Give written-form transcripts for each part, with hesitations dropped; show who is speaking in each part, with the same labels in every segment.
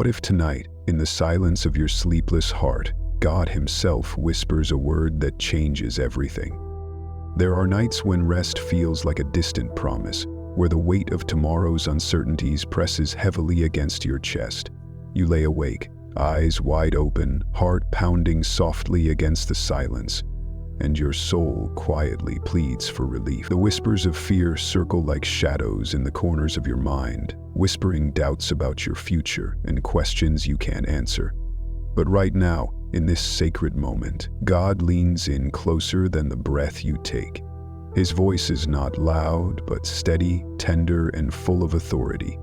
Speaker 1: What if tonight, in the silence of your sleepless heart, God Himself whispers a word that changes everything? There are nights when rest feels like a distant promise, where the weight of tomorrow's uncertainties presses heavily against your chest. You lay awake, eyes wide open, heart pounding softly against the silence, and your soul quietly pleads for relief. The whispers of fear circle like shadows in the corners of your mind, whispering doubts about your future and questions you can't answer. But right now, in this sacred moment, God leans in closer than the breath you take. His voice is not loud, but steady, tender, and full of authority.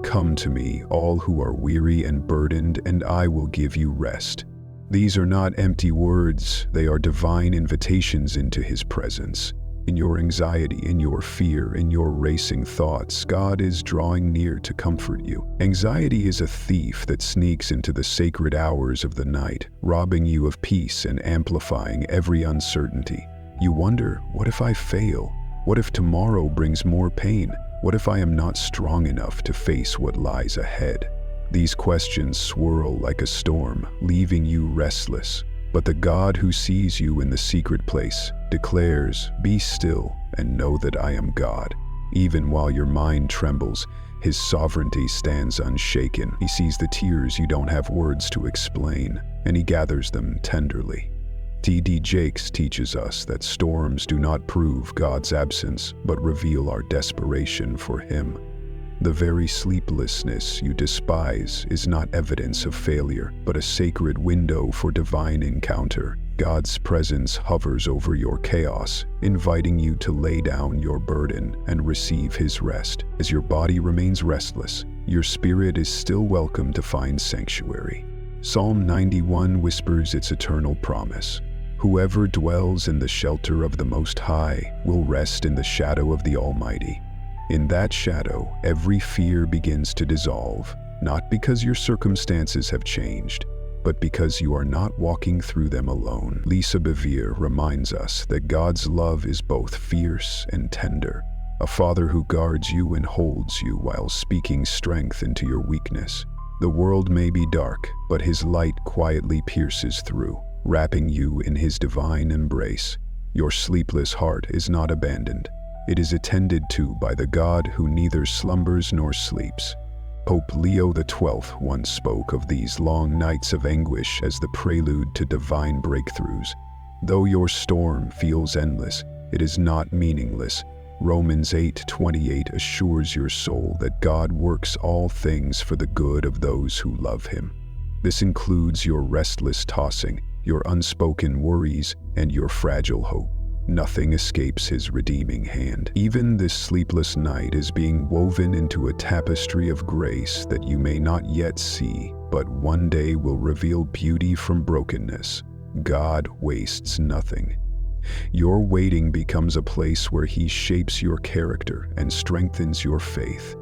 Speaker 1: "Come to me, all who are weary and burdened, and I will give you rest." These are not empty words, they are divine invitations into His presence. In your anxiety, in your fear, in your racing thoughts, God is drawing near to comfort you. Anxiety is a thief that sneaks into the sacred hours of the night, robbing you of peace and amplifying every uncertainty. You wonder, what if I fail? What if tomorrow brings more pain? What if I am not strong enough to face what lies ahead? These questions swirl like a storm, leaving you restless. But the God who sees you in the secret place declares, "Be still and know that I am God." Even while your mind trembles, His sovereignty stands unshaken. He sees the tears you don't have words to explain, and He gathers them tenderly. T.D. Jakes teaches us that storms do not prove God's absence, but reveal our desperation for Him. The very sleeplessness you despise is not evidence of failure, but a sacred window for divine encounter. God's presence hovers over your chaos, inviting you to lay down your burden and receive His rest. As your body remains restless, your spirit is still welcome to find sanctuary. Psalm 91 whispers its eternal promise. "Whoever dwells in the shelter of the Most High will rest in the shadow of the Almighty." In that shadow, every fear begins to dissolve, not because your circumstances have changed, but because you are not walking through them alone. Lisa Bevere reminds us that God's love is both fierce and tender, a Father who guards you and holds you while speaking strength into your weakness. The world may be dark, but His light quietly pierces through, wrapping you in His divine embrace. Your sleepless heart is not abandoned. It is attended to by the God who neither slumbers nor sleeps. Pope Leo XII once spoke of these long nights of anguish as the prelude to divine breakthroughs. Though your storm feels endless, it is not meaningless. Romans 8:28 assures your soul that God works all things for the good of those who love Him. This includes your restless tossing, your unspoken worries, and your fragile hope. Nothing escapes His redeeming hand. Even this sleepless night is being woven into a tapestry of grace that you may not yet see, but one day will reveal beauty from brokenness. God wastes nothing. Your waiting becomes a place where He shapes your character and strengthens your faith.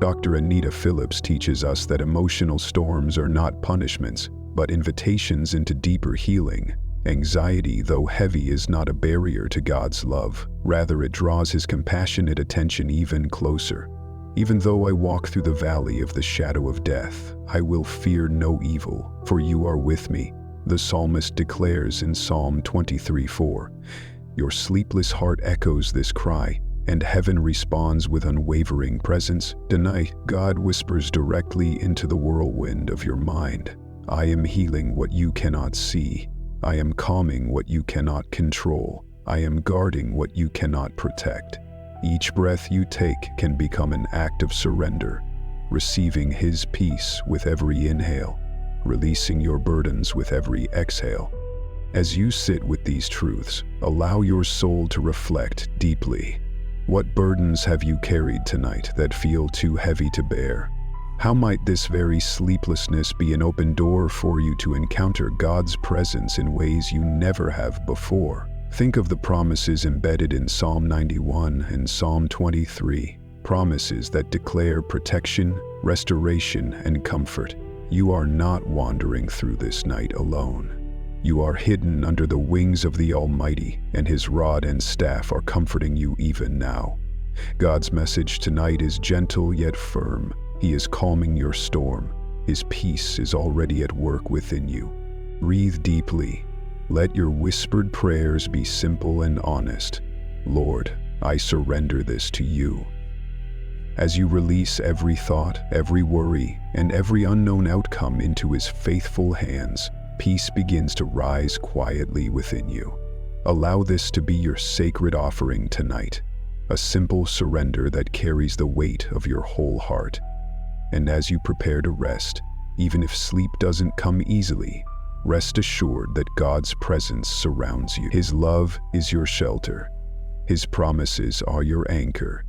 Speaker 1: Dr. Anita Phillips teaches us that emotional storms are not punishments, but invitations into deeper healing. Anxiety, though heavy, is not a barrier to God's love. Rather, it draws His compassionate attention even closer. "Even though I walk through the valley of the shadow of death, I will fear no evil, for you are with me," the psalmist declares in Psalm 23:4. Your sleepless heart echoes this cry, and heaven responds with unwavering presence. Tonight, God whispers directly into the whirlwind of your mind. "I am healing what you cannot see. I am calming what you cannot control. I am guarding what you cannot protect." Each breath you take can become an act of surrender, receiving His peace with every inhale, releasing your burdens with every exhale. As you sit with these truths, allow your soul to reflect deeply. What burdens have you carried tonight that feel too heavy to bear? How might this very sleeplessness be an open door for you to encounter God's presence in ways you never have before? Think of the promises embedded in Psalm 91 and Psalm 23, promises that declare protection, restoration, and comfort. You are not wandering through this night alone. You are hidden under the wings of the Almighty, and His rod and staff are comforting you even now. God's message tonight is gentle yet firm. He is calming your storm, His peace is already at work within you. Breathe deeply. Let your whispered prayers be simple and honest. Lord, I surrender this to you. As you release every thought, every worry, and every unknown outcome into His faithful hands, peace begins to rise quietly within you. Allow this to be your sacred offering tonight, a simple surrender that carries the weight of your whole heart. And as you prepare to rest, even if sleep doesn't come easily, rest assured that God's presence surrounds you. His love is your shelter. His promises are your anchor.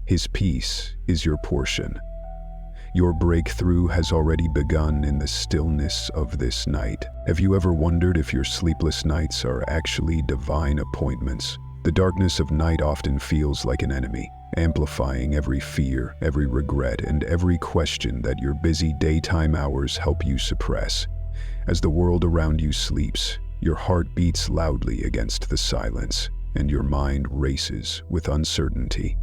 Speaker 1: His peace is your portion. Your breakthrough has already begun in the stillness of this night. Have you ever wondered if your sleepless nights are actually divine appointments? The darkness of night often feels like an enemy, amplifying every fear, every regret, and every question that your busy daytime hours help you suppress. As the world around you sleeps, your heart beats loudly against the silence, and your mind races with uncertainty.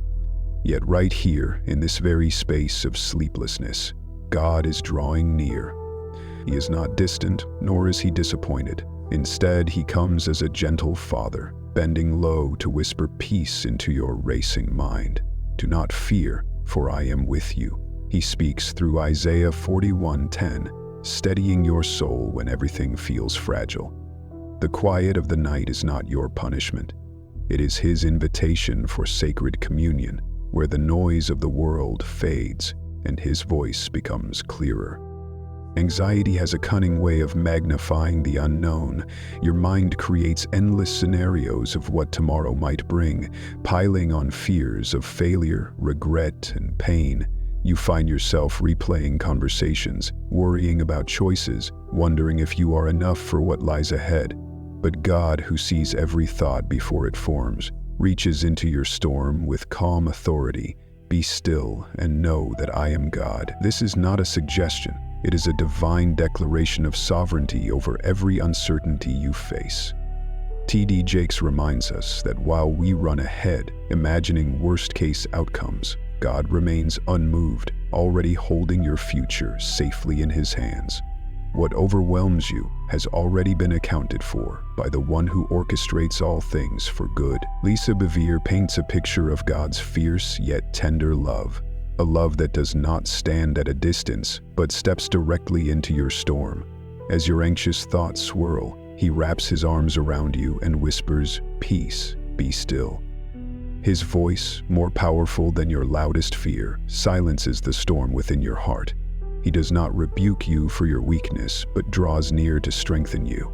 Speaker 1: Yet right here, in this very space of sleeplessness, God is drawing near. He is not distant, nor is He disappointed. Instead, He comes as a gentle father, bending low to whisper peace into your racing mind. Do not fear, for I am with you. He speaks through Isaiah 41:10, steadying your soul when everything feels fragile. The quiet of the night is not your punishment. It is His invitation for sacred communion, where the noise of the world fades and His voice becomes clearer. Anxiety has a cunning way of magnifying the unknown. Your mind creates endless scenarios of what tomorrow might bring, piling on fears of failure, regret, and pain. You find yourself replaying conversations, worrying about choices, wondering if you are enough for what lies ahead. But God, who sees every thought before it forms, reaches into your storm with calm authority. Be still and know that I am God. This is not a suggestion. It is a divine declaration of sovereignty over every uncertainty you face. T.D. Jakes reminds us that while we run ahead, imagining worst-case outcomes, God remains unmoved, already holding your future safely in His hands. What overwhelms you has already been accounted for by the one who orchestrates all things for good. Lisa Bevere paints a picture of God's fierce yet tender love, a love that does not stand at a distance but steps directly into your storm. As your anxious thoughts swirl, He wraps His arms around you and whispers, "Peace, be still." His voice, more powerful than your loudest fear, silences the storm within your heart. He does not rebuke you for your weakness, but draws near to strengthen you.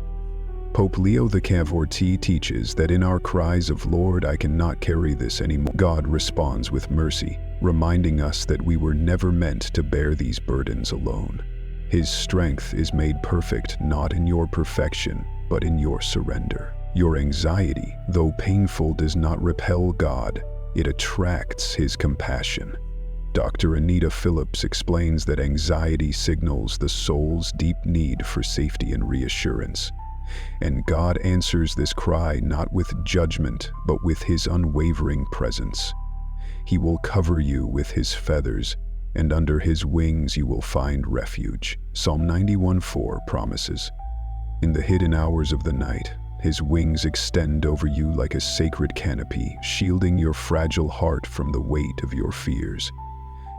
Speaker 1: Pope Leo XIV teaches that in our cries of "Lord, I cannot carry this anymore," God responds with mercy, reminding us that we were never meant to bear these burdens alone. His strength is made perfect not in your perfection, but in your surrender. Your anxiety, though painful, does not repel God. It attracts His compassion. Dr. Anita Phillips explains that anxiety signals the soul's deep need for safety and reassurance. And God answers this cry not with judgment, but with His unwavering presence. He will cover you with His feathers, and under His wings you will find refuge. Psalm 91:4 promises. In the hidden hours of the night, His wings extend over you like a sacred canopy, shielding your fragile heart from the weight of your fears.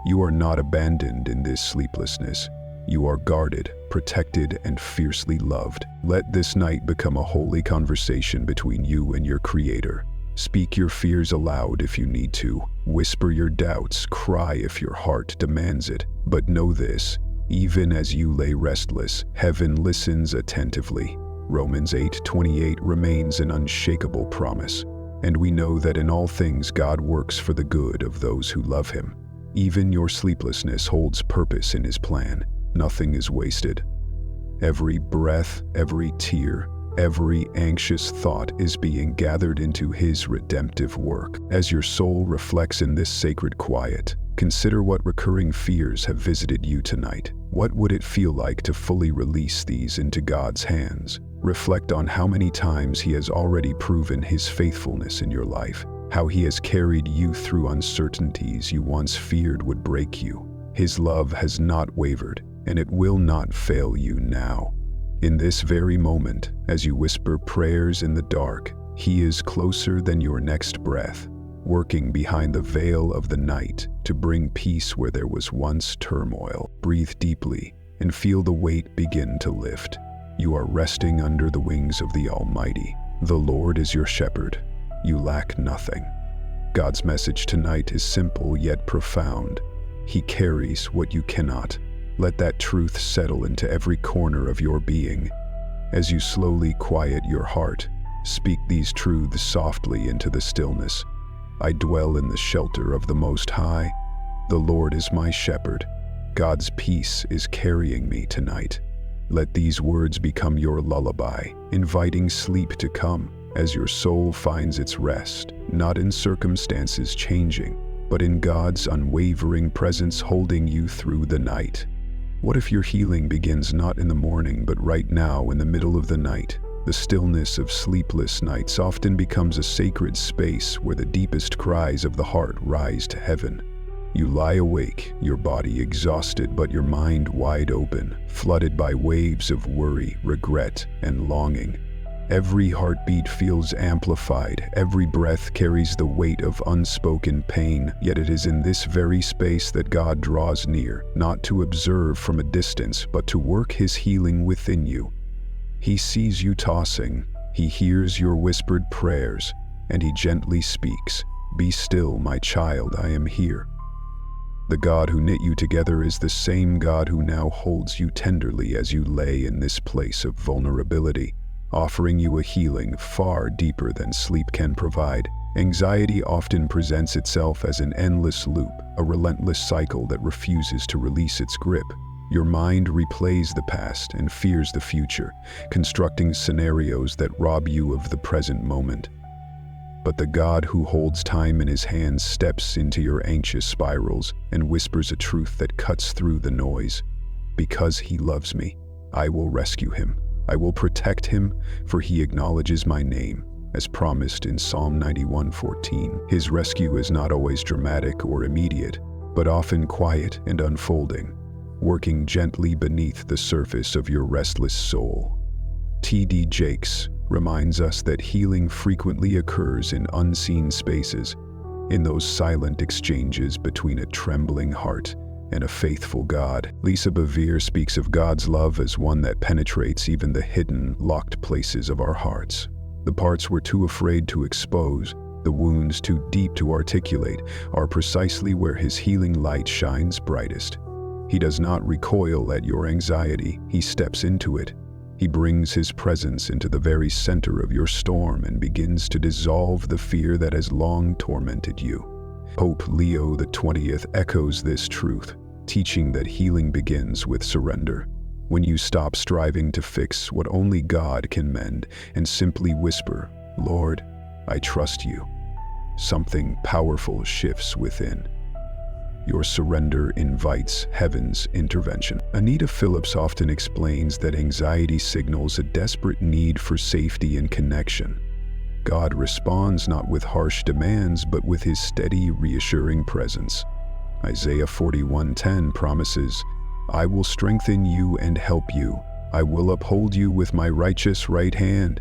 Speaker 1: You are not abandoned in this sleeplessness. You are guarded, protected, and fiercely loved. Let this night become a holy conversation between you and your Creator. Speak your fears aloud if you need to. Whisper your doubts, cry if your heart demands it. But know this, even as you lay restless, heaven listens attentively. Romans 8:28 remains an unshakable promise. And we know that in all things God works for the good of those who love Him. Even your sleeplessness holds purpose in His plan. Nothing is wasted. Every breath, every tear, every anxious thought is being gathered into His redemptive work. As your soul reflects in this sacred quiet, consider what recurring fears have visited you tonight. What would it feel like to fully release these into God's hands? Reflect on how many times He has already proven His faithfulness in your life, how He has carried you through uncertainties you once feared would break you. His love has not wavered. and it will not fail you now. In this very moment, as you whisper prayers in the dark, He is closer than your next breath, working behind the veil of the night to bring peace where there was once turmoil. Breathe deeply and feel the weight begin to lift. You are resting under the wings of the Almighty. The Lord is your shepherd. You lack nothing. God's message tonight is simple yet profound. He carries what you cannot. Let that truth settle into every corner of your being. As you slowly quiet your heart, speak these truths softly into the stillness. I dwell in the shelter of the Most High. The Lord is my shepherd. God's peace is carrying me tonight. Let these words become your lullaby, inviting sleep to come as your soul finds its rest, not in circumstances changing, but in God's unwavering presence holding you through the night. What if your healing begins not in the morning, but right now in the middle of the night? The stillness of sleepless nights often becomes a sacred space where the deepest cries of the heart rise to heaven. You lie awake, your body exhausted but your mind wide open, flooded by waves of worry, regret, and longing. Every heartbeat feels amplified, every breath carries the weight of unspoken pain, yet it is in this very space that God draws near, not to observe from a distance, but to work His healing within you. He sees you tossing, He hears your whispered prayers, and He gently speaks, "Be still, my child, I am here." The God who knit you together is the same God who now holds you tenderly as you lay in this place of vulnerability, offering you a healing far deeper than sleep can provide. Anxiety often presents itself as an endless loop, a relentless cycle that refuses to release its grip. Your mind replays the past and fears the future, constructing scenarios that rob you of the present moment. But the God who holds time in His hands steps into your anxious spirals and whispers a truth that cuts through the noise. Because He loves me, I will rescue him. I will protect him, for he acknowledges my name, as promised in Psalm 91:14. His rescue is not always dramatic or immediate, but often quiet and unfolding, working gently beneath the surface of your restless soul. T.D. Jakes reminds us that healing frequently occurs in unseen spaces, in those silent exchanges between a trembling heart and a faithful God. Lisa Bevere speaks of God's love as one that penetrates even the hidden, locked places of our hearts. The parts we're too afraid to expose, the wounds too deep to articulate, are precisely where His healing light shines brightest. He does not recoil at your anxiety, He steps into it. He brings His presence into the very center of your storm and begins to dissolve the fear that has long tormented you. Pope Leo XIV echoes this truth, teaching that healing begins with surrender. When you stop striving to fix what only God can mend and simply whisper, "Lord, I trust you," something powerful shifts within. Your surrender invites heaven's intervention. Anita Phillips often explains that anxiety signals a desperate need for safety and connection. God responds not with harsh demands, but with His steady, reassuring presence. Isaiah 41:10 promises, "I will strengthen you and help you. I will uphold you with my righteous right hand."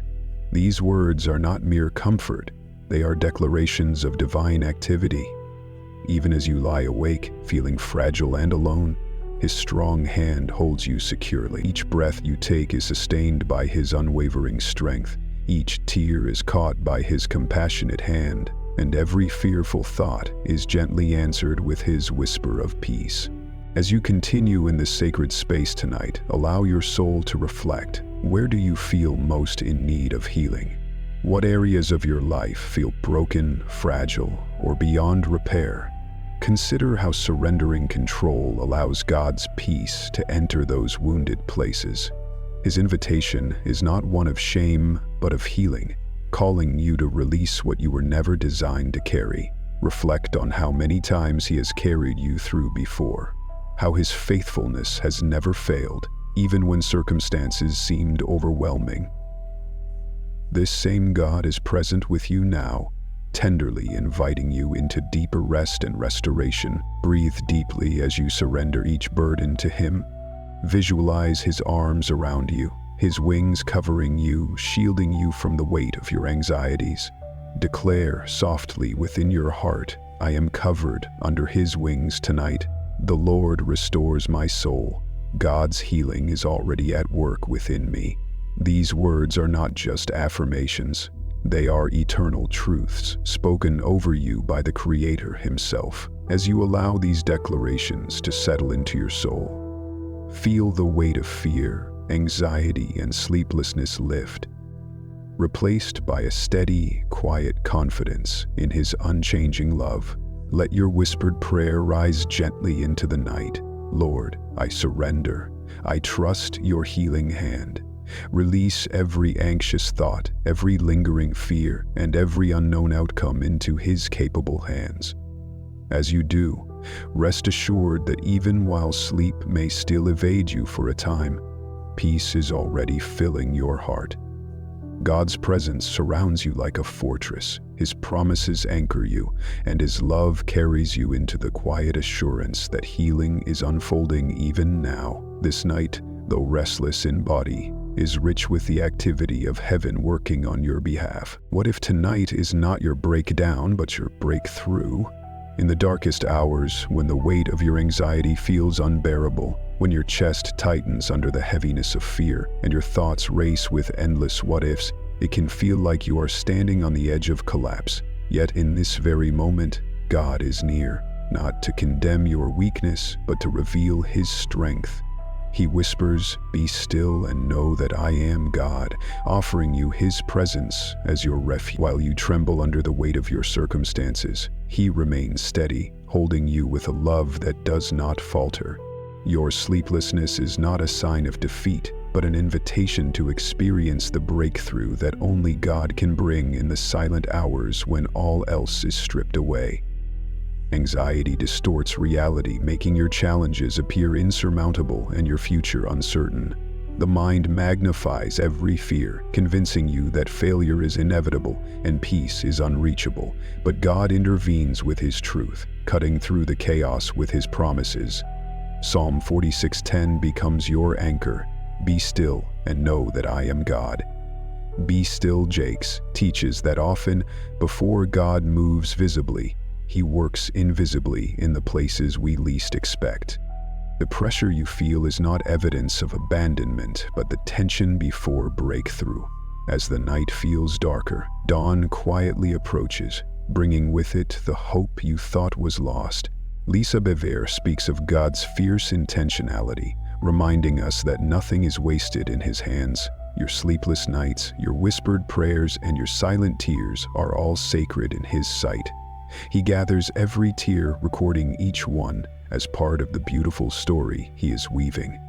Speaker 1: These words are not mere comfort, they are declarations of divine activity. Even as you lie awake, feeling fragile and alone, His strong hand holds you securely. Each breath you take is sustained by His unwavering strength. Each tear is caught by His compassionate hand, and every fearful thought is gently answered with His whisper of peace. As you continue in this sacred space tonight, allow your soul to reflect. Where do you feel most in need of healing? What areas of your life feel broken, fragile, or beyond repair? Consider how surrendering control allows God's peace to enter those wounded places. His invitation is not one of shame, but of healing, calling you to release what you were never designed to carry. Reflect on how many times He has carried you through before, how His faithfulness has never failed, even when circumstances seemed overwhelming. This same God is present with you now, tenderly inviting you into deeper rest and restoration. Breathe deeply as you surrender each burden to Him. Visualize his arms around you, his wings covering you, shielding you from the weight of your anxieties. Declare softly within your heart, I am covered under his wings tonight. The Lord restores my soul. God's healing is already at work within me. These words are not just affirmations. They are eternal truths spoken over you by the Creator himself. As you allow these declarations to settle into your soul, feel the weight of fear, anxiety, and sleeplessness lift, replaced by a steady, quiet confidence in his unchanging love. Let your whispered prayer rise gently into the night. Lord, I surrender. I trust your healing hand. Release every anxious thought, every lingering fear, and every unknown outcome into his capable hands. As you do, rest assured that even while sleep may still evade you for a time, peace is already filling your heart. God's presence surrounds you like a fortress. His promises anchor you, and his love carries you into the quiet assurance that healing is unfolding even now. This night, though restless in body, is rich with the activity of heaven working on your behalf. What if tonight is not your breakdown, but your breakthrough? In the darkest hours, when the weight of your anxiety feels unbearable, when your chest tightens under the heaviness of fear, and your thoughts race with endless what-ifs, it can feel like you are standing on the edge of collapse. Yet in this very moment, God is near, not to condemn your weakness, but to reveal his strength. He whispers, "Be still and know that I am God," offering you his presence as your refuge. While you tremble under the weight of your circumstances, he remains steady, holding you with a love that does not falter. Your sleeplessness is not a sign of defeat, but an invitation to experience the breakthrough that only God can bring in the silent hours when all else is stripped away. Anxiety distorts reality, making your challenges appear insurmountable and your future uncertain. The mind magnifies every fear, convincing you that failure is inevitable and peace is unreachable. But God intervenes with his truth, cutting through the chaos with his promises. Psalm 46:10 becomes your anchor. Be still and know that I am God. Be still, Jakes, teaches that often, before God moves visibly, he works invisibly in the places we least expect. The pressure you feel is not evidence of abandonment, but the tension before breakthrough. As the night feels darker, dawn quietly approaches, bringing with it the hope you thought was lost. Lisa Bevere speaks of God's fierce intentionality, reminding us that nothing is wasted in his hands. Your sleepless nights, your whispered prayers, and your silent tears are all sacred in his sight. He gathers every tear, recording each one as part of the beautiful story he is weaving.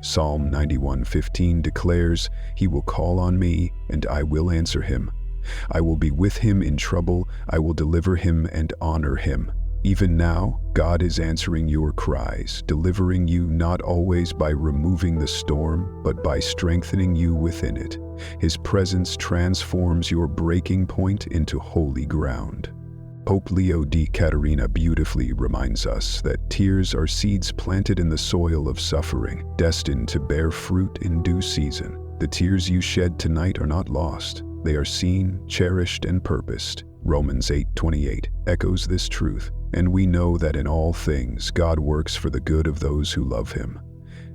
Speaker 1: Psalm 91:15 declares, "He will call on me, and I will answer him. I will be with him in trouble. I will deliver him and honor him." Even now, God is answering your cries, delivering you not always by removing the storm, but by strengthening you within it. His presence transforms your breaking point into holy ground. Pope Leo XIV beautifully reminds us that tears are seeds planted in the soil of suffering, destined to bear fruit in due season. The tears you shed tonight are not lost. They are seen, cherished, and purposed. Romans 8:28 echoes this truth, and we know that in all things God works for the good of those who love him.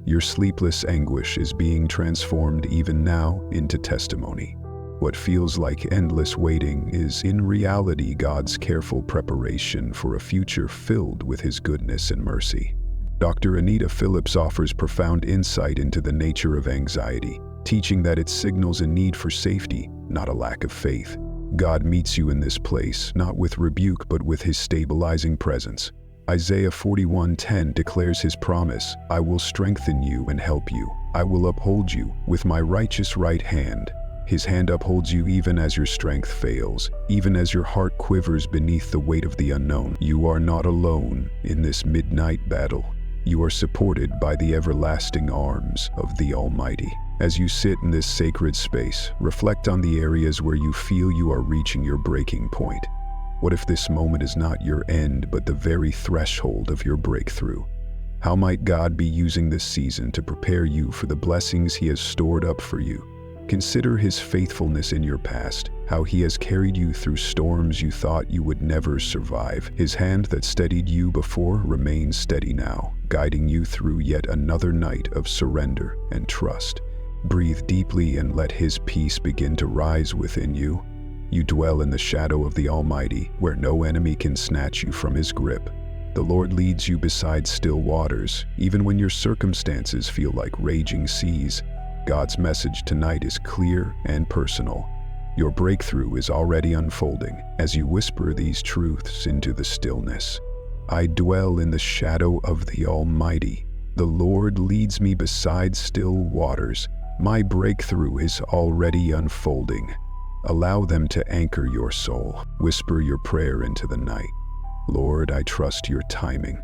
Speaker 1: Your sleepless anguish is being transformed even now into testimony. What feels like endless waiting is in reality God's careful preparation for a future filled with his goodness and mercy. Dr. Anita Phillips offers profound insight into the nature of anxiety, teaching that it signals a need for safety, not a lack of faith. God meets you in this place, not with rebuke, but with his stabilizing presence. Isaiah 41:10 declares his promise, "I will strengthen you and help you. I will uphold you with my righteous right hand." His hand upholds you even as your strength fails, even as your heart quivers beneath the weight of the unknown. You are not alone in this midnight battle. You are supported by the everlasting arms of the Almighty. As you sit in this sacred space, reflect on the areas where you feel you are reaching your breaking point. What if this moment is not your end, but the very threshold of your breakthrough? How might God be using this season to prepare you for the blessings He has stored up for you? Consider His faithfulness in your past, how He has carried you through storms you thought you would never survive. His hand that steadied you before remains steady now, guiding you through yet another night of surrender and trust. Breathe deeply and let His peace begin to rise within you. You dwell in the shadow of the Almighty, where no enemy can snatch you from His grip. The Lord leads you beside still waters, even when your circumstances feel like raging seas. God's message tonight is clear and personal. Your breakthrough is already unfolding as you whisper these truths into the stillness. I dwell in the shadow of the Almighty. The Lord leads me beside still waters. My breakthrough is already unfolding. Allow them to anchor your soul. Whisper your prayer into the night. Lord, I trust your timing.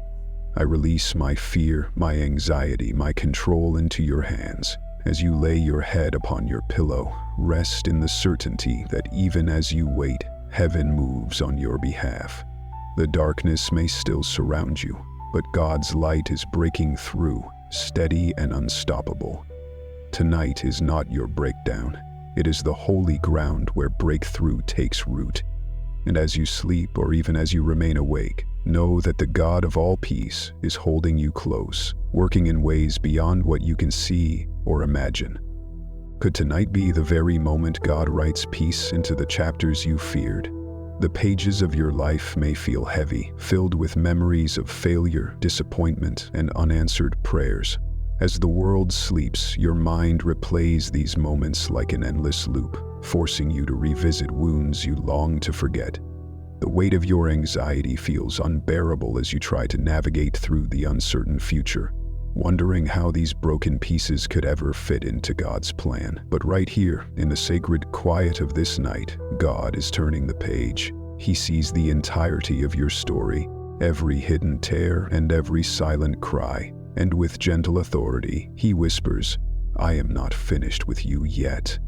Speaker 1: I release my fear, my anxiety, my control into your hands. As you lay your head upon your pillow, rest in the certainty that even as you wait, heaven moves on your behalf. The darkness may still surround you, but God's light is breaking through, steady and unstoppable. Tonight is not your breakdown. It is the holy ground where breakthrough takes root. And as you sleep, or even as you remain awake, know that the God of all peace is holding you close, working in ways beyond what you can see or imagine. Could tonight be the very moment God writes peace into the chapters you feared? The pages of your life may feel heavy, filled with memories of failure, disappointment, and unanswered prayers. As the world sleeps, your mind replays these moments like an endless loop, forcing you to revisit wounds you long to forget. The weight of your anxiety feels unbearable as you try to navigate through the uncertain future, wondering how these broken pieces could ever fit into God's plan. But right here, in the sacred quiet of this night, God is turning the page. He sees the entirety of your story, every hidden tear and every silent cry. And with gentle authority, He whispers, I am not finished with you yet.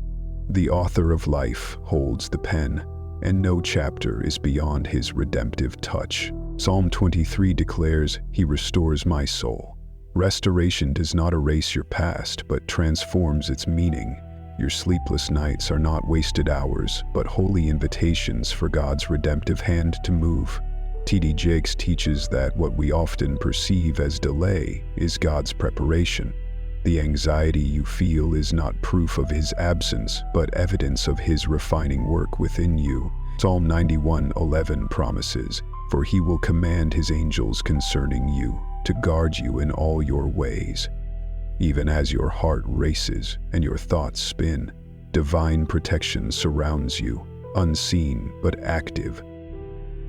Speaker 1: The author of life holds the pen, and no chapter is beyond His redemptive touch. Psalm 23 declares, He restores my soul. Restoration does not erase your past, but transforms its meaning. Your sleepless nights are not wasted hours, but holy invitations for God's redemptive hand to move. T.D. Jakes teaches that what we often perceive as delay is God's preparation. The anxiety you feel is not proof of His absence, but evidence of His refining work within you. Psalm 91:11 promises, For He will command His angels concerning you, to guard you in all your ways. Even as your heart races and your thoughts spin, divine protection surrounds you, unseen but active.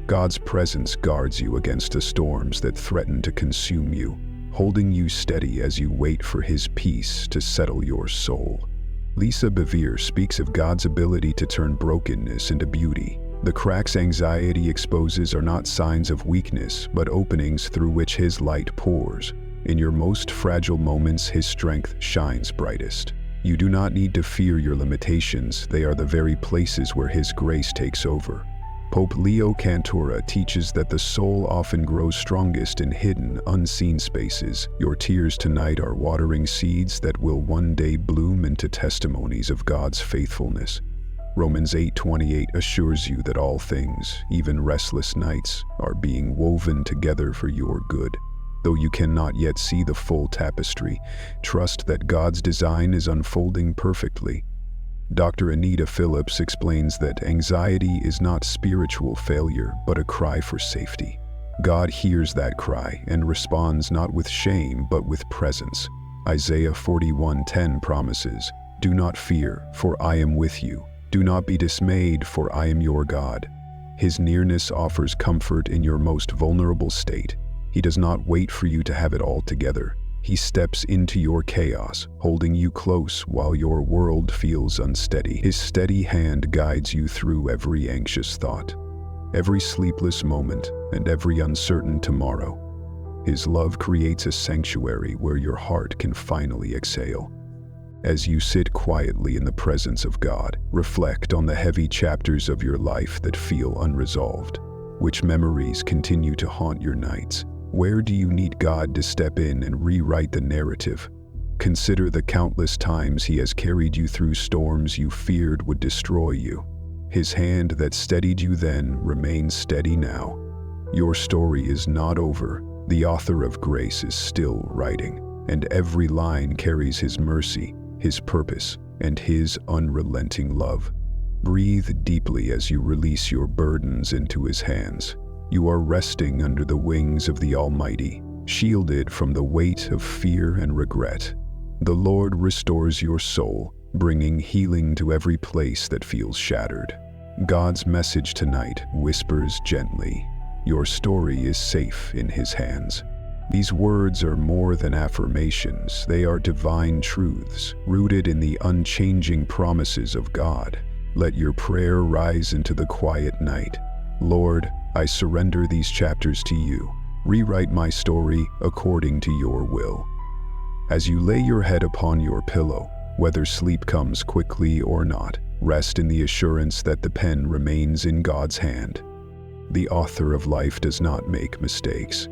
Speaker 1: God's presence guards you against the storms that threaten to consume you, holding you steady as you wait for His peace to settle your soul. Lisa Bevere speaks of God's ability to turn brokenness into beauty. The cracks anxiety exposes are not signs of weakness, but openings through which His light pours. In your most fragile moments, His strength shines brightest. You do not need to fear your limitations. They are the very places where His grace takes over. Pope Leo XIV teaches that the soul often grows strongest in hidden, unseen spaces. Your tears tonight are watering seeds that will one day bloom into testimonies of God's faithfulness. Romans 8:28 assures you that all things, even restless nights, are being woven together for your good. Though you cannot yet see the full tapestry, trust that God's design is unfolding perfectly. Dr. Anita Phillips explains that anxiety is not spiritual failure, but a cry for safety. God hears that cry and responds not with shame, but with presence. Isaiah 41:10 promises, Do not fear, for I am with you. Do not be dismayed, for I am your God. His nearness offers comfort in your most vulnerable state. He does not wait for you to have it all together. He steps into your chaos, holding you close while your world feels unsteady. His steady hand guides you through every anxious thought, every sleepless moment, and every uncertain tomorrow. His love creates a sanctuary where your heart can finally exhale. As you sit quietly in the presence of God, reflect on the heavy chapters of your life that feel unresolved. Which memories continue to haunt your nights? Where do you need God to step in and rewrite the narrative? Consider the countless times He has carried you through storms you feared would destroy you. His hand that steadied you then remains steady now. Your story is not over. The author of grace is still writing, and every line carries His mercy, His purpose, and His unrelenting love. Breathe deeply as you release your burdens into His hands. You are resting under the wings of the Almighty, shielded from the weight of fear and regret. The Lord restores your soul, bringing healing to every place that feels shattered. God's message tonight whispers gently, your story is safe in His hands. These words are more than affirmations. They are divine truths, rooted in the unchanging promises of God. Let your prayer rise into the quiet night. Lord, I surrender these chapters to you. Rewrite my story according to your will. As you lay your head upon your pillow, whether sleep comes quickly or not, rest in the assurance that the pen remains in God's hand. The author of life does not make mistakes.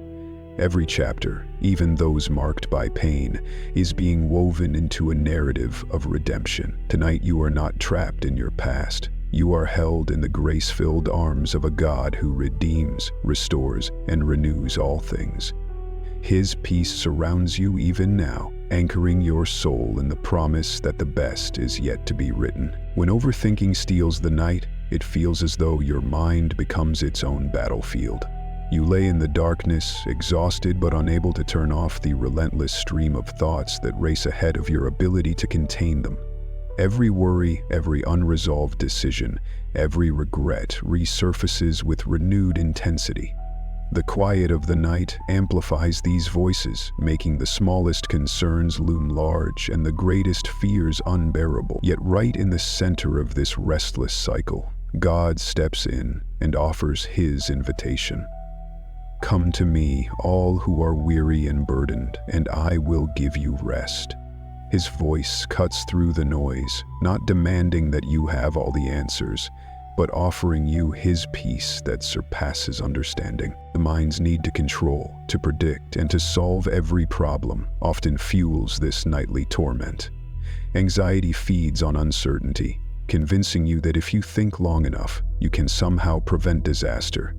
Speaker 1: Every chapter, even those marked by pain, is being woven into a narrative of redemption. Tonight you are not trapped in your past. You are held in the grace-filled arms of a God who redeems, restores, and renews all things. His peace surrounds you even now, anchoring your soul in the promise that the best is yet to be written. When overthinking steals the night, it feels as though your mind becomes its own battlefield. You lay in the darkness, exhausted but unable to turn off the relentless stream of thoughts that race ahead of your ability to contain them. Every worry, every unresolved decision, every regret resurfaces with renewed intensity. The quiet of the night amplifies these voices, making the smallest concerns loom large and the greatest fears unbearable. Yet right in the center of this restless cycle, God steps in and offers His invitation. Come to me, all who are weary and burdened, and I will give you rest. His voice cuts through the noise, not demanding that you have all the answers, but offering you His peace that surpasses understanding. The mind's need to control, to predict, and to solve every problem often fuels this nightly torment. Anxiety feeds on uncertainty, convincing you that if you think long enough, you can somehow prevent disaster.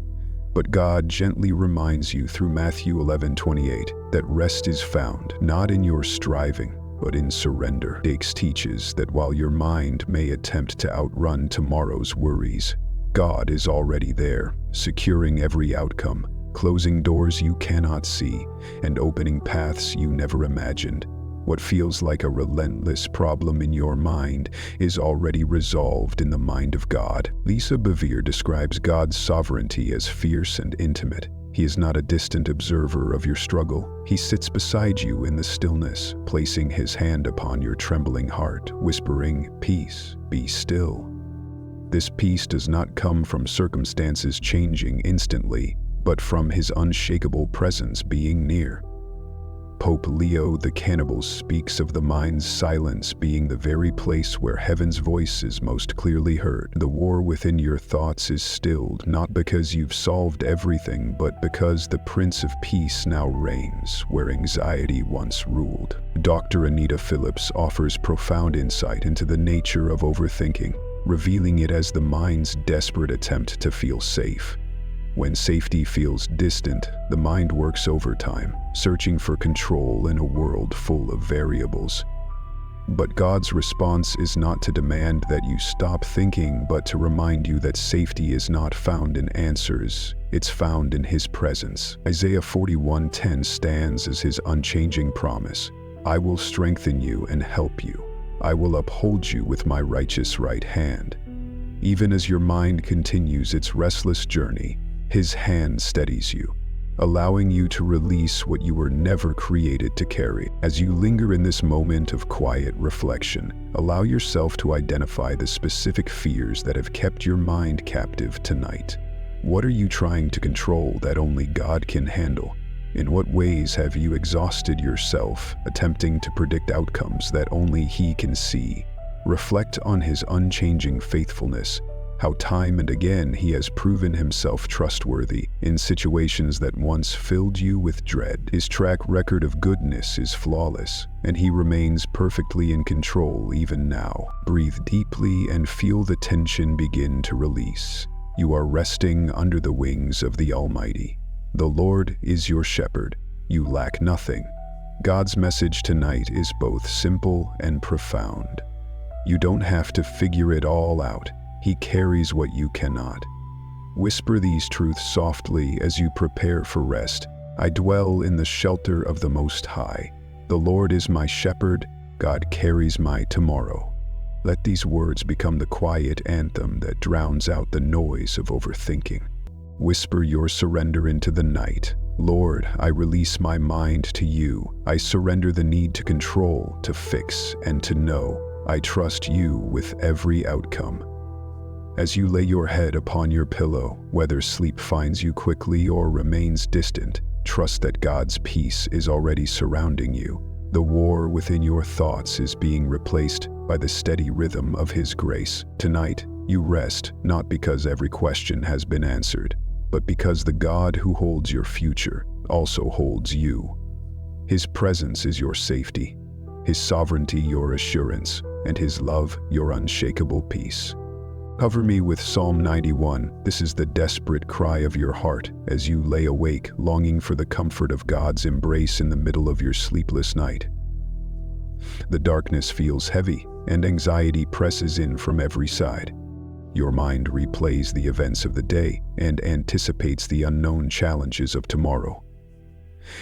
Speaker 1: But God gently reminds you through Matthew 11:28 that rest is found not in your striving, but in surrender. Jakes teaches that while your mind may attempt to outrun tomorrow's worries, God is already there, securing every outcome, closing doors you cannot see, and opening paths you never imagined. What feels like a relentless problem in your mind is already resolved in the mind of God. Lisa Bevere describes God's sovereignty as fierce and intimate. He is not a distant observer of your struggle. He sits beside you in the stillness, placing His hand upon your trembling heart, whispering, "Peace, be still." This peace does not come from circumstances changing instantly, but from His unshakable presence being near. Pope Leo XIV speaks of the mind's silence being the very place where heaven's voice is most clearly heard. The war within your thoughts is stilled, not because you've solved everything, but because the Prince of Peace now reigns where anxiety once ruled. Dr. Anita Phillips offers profound insight into the nature of overthinking, revealing it as the mind's desperate attempt to feel safe. When safety feels distant, the mind works overtime, searching for control in a world full of variables. But God's response is not to demand that you stop thinking, but to remind you that safety is not found in answers, it's found in His presence. Isaiah 41:10 stands as His unchanging promise. I will strengthen you and help you. I will uphold you with my righteous right hand. Even as your mind continues its restless journey, His hand steadies you, allowing you to release what you were never created to carry. As you linger in this moment of quiet reflection, allow yourself to identify the specific fears that have kept your mind captive tonight. What are you trying to control that only God can handle? In what ways have you exhausted yourself, attempting to predict outcomes that only He can see? Reflect on His unchanging faithfulness, how time and again he has proven himself trustworthy in situations that once filled you with dread. His track record of goodness is flawless, and he remains perfectly in control even now. Breathe deeply and feel the tension begin to release. You are resting under the wings of the Almighty. The Lord is your shepherd. You lack nothing. God's message tonight is both simple and profound. You don't have to figure it all out. He carries what you cannot. Whisper these truths softly as you prepare for rest. I dwell in the shelter of the Most High. The Lord is my shepherd. God carries my tomorrow. Let these words become the quiet anthem that drowns out the noise of overthinking. Whisper your surrender into the night. Lord, I release my mind to you. I surrender the need to control, to fix, and to know. I trust you with every outcome. As you lay your head upon your pillow, whether sleep finds you quickly or remains distant, trust that God's peace is already surrounding you. The war within your thoughts is being replaced by the steady rhythm of His grace. Tonight, you rest not because every question has been answered, but because the God who holds your future also holds you. His presence is your safety, His sovereignty your assurance, and His love your unshakable peace. Cover me with Psalm 91. This is the desperate cry of your heart as you lay awake, longing for the comfort of God's embrace in the middle of your sleepless night. The darkness feels heavy, and anxiety presses in from every side. Your mind replays the events of the day and anticipates the unknown challenges of tomorrow.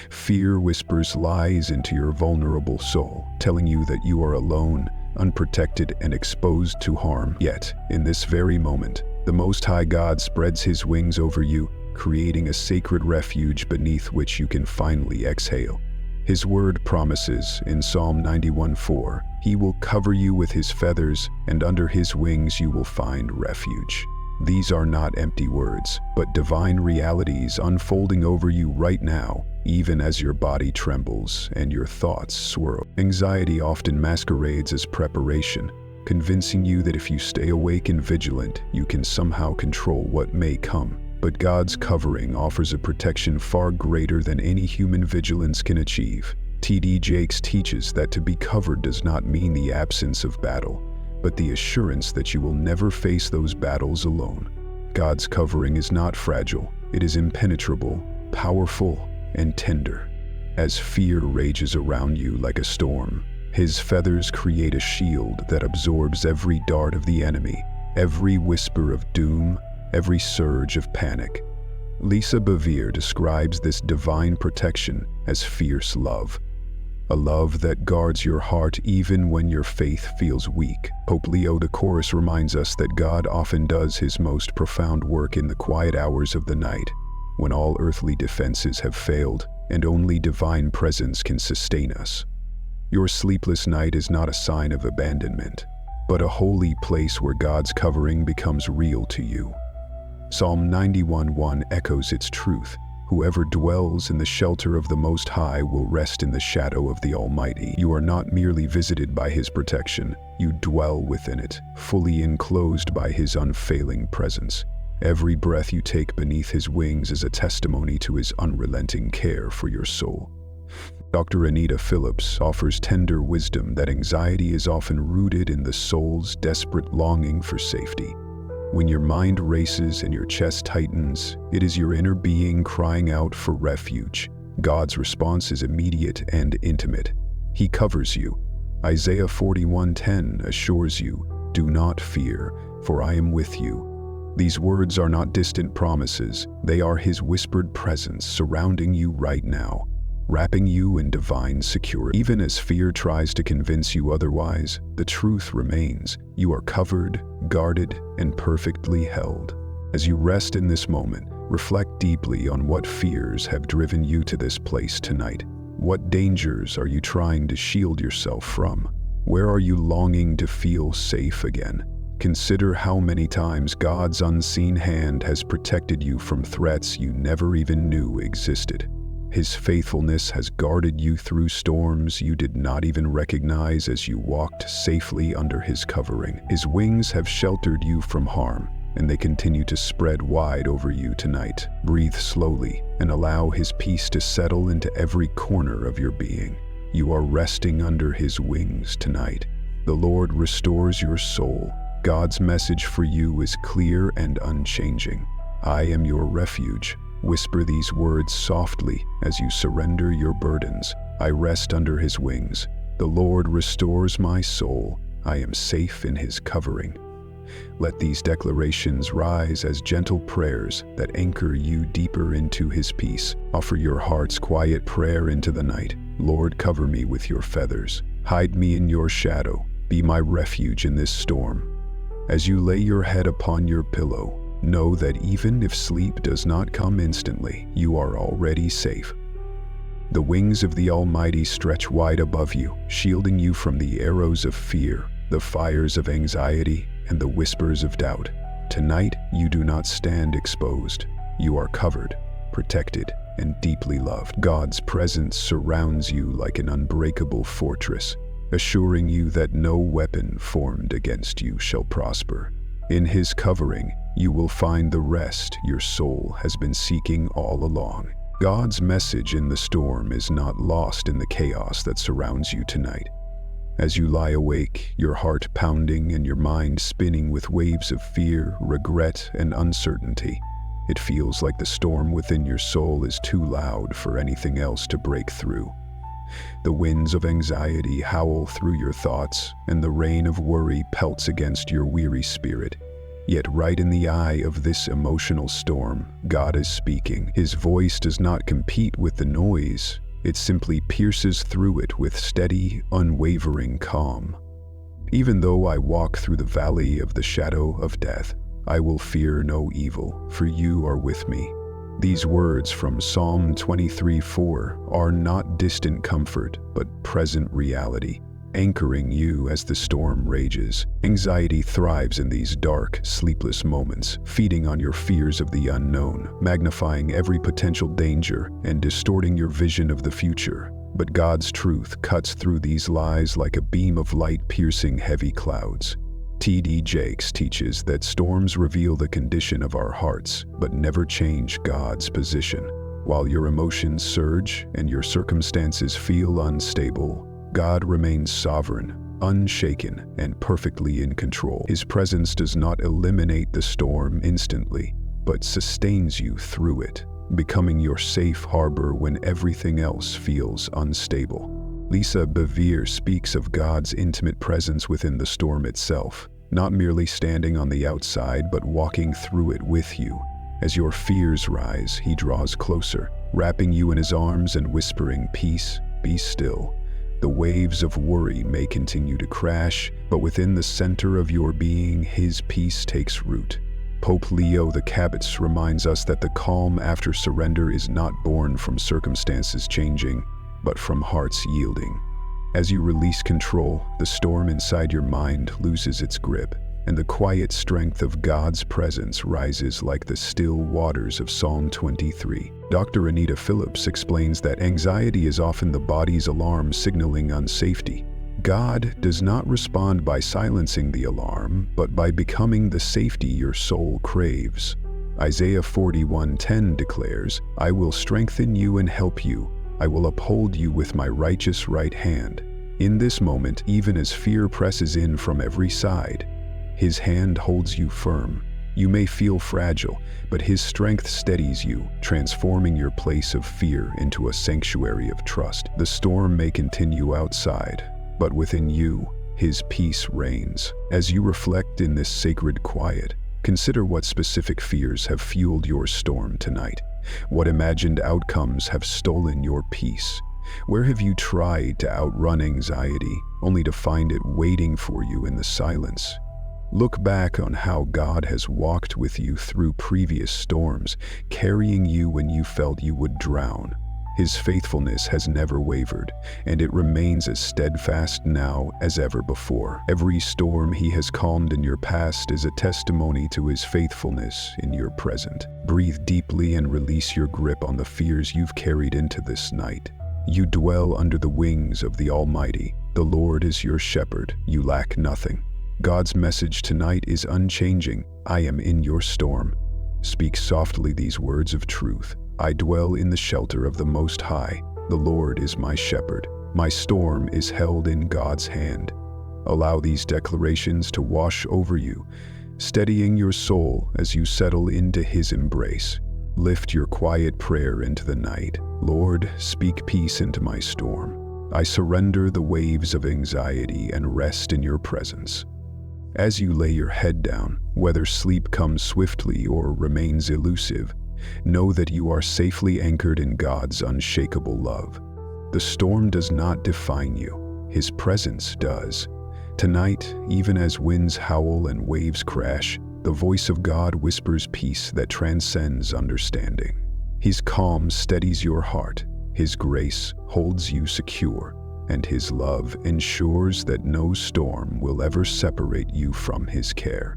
Speaker 1: Fear whispers lies into your vulnerable soul, telling you that you are alone, unprotected, and exposed to harm. Yet, in this very moment, the Most High God spreads His wings over you, creating a sacred refuge beneath which you can finally exhale. His word promises in Psalm 91:4, He will cover you with His feathers, and under His wings you will find refuge. These are not empty words, but divine realities unfolding over you right now, even as your body trembles and your thoughts swirl. Anxiety often masquerades as preparation, convincing you that if you stay awake and vigilant, you can somehow control what may come. But God's covering offers a protection far greater than any human vigilance can achieve. T.D. Jakes teaches that to be covered does not mean the absence of battle, but the assurance that you will never face those battles alone. God's covering is not fragile, it is impenetrable, powerful, and tender. As fear rages around you like a storm, His feathers create a shield that absorbs every dart of the enemy, every whisper of doom, every surge of panic. Lisa Bevere describes this divine protection as fierce love, a love that guards your heart even when your faith feels weak. Pope Leo XIV reminds us that God often does His most profound work in the quiet hours of the night, when all earthly defenses have failed and only divine presence can sustain us. Your sleepless night is not a sign of abandonment, but a holy place where God's covering becomes real to you. Psalm 91:1 echoes its truth. Whoever dwells in the shelter of the Most High will rest in the shadow of the Almighty. You are not merely visited by His protection, you dwell within it, fully enclosed by His unfailing presence. Every breath you take beneath His wings is a testimony to His unrelenting care for your soul. Dr. Anita Phillips offers tender wisdom that anxiety is often rooted in the soul's desperate longing for safety. When your mind races and your chest tightens, it is your inner being crying out for refuge. God's response is immediate and intimate. He covers you. Isaiah 41:10 assures you, "Do not fear, for I am with you." These words are not distant promises, they are His whispered presence surrounding you right now, wrapping you in divine security. Even as fear tries to convince you otherwise, the truth remains. You are covered, guarded, and perfectly held. As you rest in this moment, reflect deeply on what fears have driven you to this place tonight. What dangers are you trying to shield yourself from? Where are you longing to feel safe again? Consider how many times God's unseen hand has protected you from threats you never even knew existed. His faithfulness has guarded you through storms you did not even recognize as you walked safely under His covering. His wings have sheltered you from harm, and they continue to spread wide over you tonight. Breathe slowly and allow His peace to settle into every corner of your being. You are resting under His wings tonight. The Lord restores your soul. God's message for you is clear and unchanging. I am your refuge. Whisper these words softly as you surrender your burdens. I rest under His wings. The Lord restores my soul. I am safe in His covering. Let these declarations rise as gentle prayers that anchor you deeper into His peace. Offer your heart's quiet prayer into the night. Lord, cover me with your feathers. Hide me in your shadow. Be my refuge in this storm. As you lay your head upon your pillow, know that even if sleep does not come instantly, you are already safe. The wings of the Almighty stretch wide above you, shielding you from the arrows of fear, the fires of anxiety, and the whispers of doubt. Tonight, you do not stand exposed. You are covered, protected, and deeply loved. God's presence surrounds you like an unbreakable fortress, assuring you that no weapon formed against you shall prosper. In His covering, you will find the rest your soul has been seeking all along. God's message in the storm is not lost in the chaos that surrounds you tonight. As you lie awake, your heart pounding and your mind spinning with waves of fear, regret, and uncertainty, it feels like the storm within your soul is too loud for anything else to break through. The winds of anxiety howl through your thoughts, and the rain of worry pelts against your weary spirit. Yet right in the eye of this emotional storm, God is speaking. His voice does not compete with the noise. It simply pierces through it with steady, unwavering calm. Even though I walk through the valley of the shadow of death, I will fear no evil, for you are with me. These words from Psalm 23:4 are not distant comfort, but present reality, anchoring you as the storm rages. Anxiety thrives in these dark, sleepless moments, feeding on your fears of the unknown, magnifying every potential danger and distorting your vision of the future. But God's truth cuts through these lies like a beam of light piercing heavy clouds. T.D. Jakes teaches that storms reveal the condition of our hearts, but never change God's position. While your emotions surge and your circumstances feel unstable, God remains sovereign, unshaken, and perfectly in control. His presence does not eliminate the storm instantly, but sustains you through it, becoming your safe harbor when everything else feels unstable. Lisa Bevere speaks of God's intimate presence within the storm itself, not merely standing on the outside but walking through it with you. As your fears rise, He draws closer, wrapping you in His arms and whispering, "Peace, be still." The waves of worry may continue to crash, but within the center of your being, His peace takes root. Pope Leo XIV reminds us that the calm after surrender is not born from circumstances changing, but from hearts yielding. As you release control, the storm inside your mind loses its grip, and the quiet strength of God's presence rises like the still waters of Psalm 23. Dr. Anita Phillips explains that anxiety is often the body's alarm signaling unsafety. God does not respond by silencing the alarm, but by becoming the safety your soul craves. Isaiah 41:10 declares, "I will strengthen you and help you. I will uphold you with my righteous right hand." In this moment, even as fear presses in from every side, His hand holds you firm. You may feel fragile, but His strength steadies you, transforming your place of fear into a sanctuary of trust. The storm may continue outside, but within you, His peace reigns. As you reflect in this sacred quiet, consider what specific fears have fueled your storm tonight. What imagined outcomes have stolen your peace? Where have you tried to outrun anxiety, only to find it waiting for you in the silence? Look back on how God has walked with you through previous storms, carrying you when you felt you would drown. His faithfulness has never wavered, and it remains as steadfast now as ever before. Every storm He has calmed in your past is a testimony to His faithfulness in your present. Breathe deeply and release your grip on the fears you've carried into this night. You dwell under the wings of the Almighty. The Lord is your shepherd. You lack nothing. God's message tonight is unchanging. I am in your storm. Speak softly these words of truth. I dwell in the shelter of the Most High. The Lord is my shepherd. My storm is held in God's hand. Allow these declarations to wash over you, steadying your soul as you settle into His embrace. Lift your quiet prayer into the night. Lord, speak peace into my storm. I surrender the waves of anxiety and rest in your presence. As you lay your head down, whether sleep comes swiftly or remains elusive, know that you are safely anchored in God's unshakable love. The storm does not define you. His presence does. Tonight, even as winds howl and waves crash, the voice of God whispers peace that transcends understanding. His calm steadies your heart, His grace holds you secure, and His love ensures that no storm will ever separate you from His care.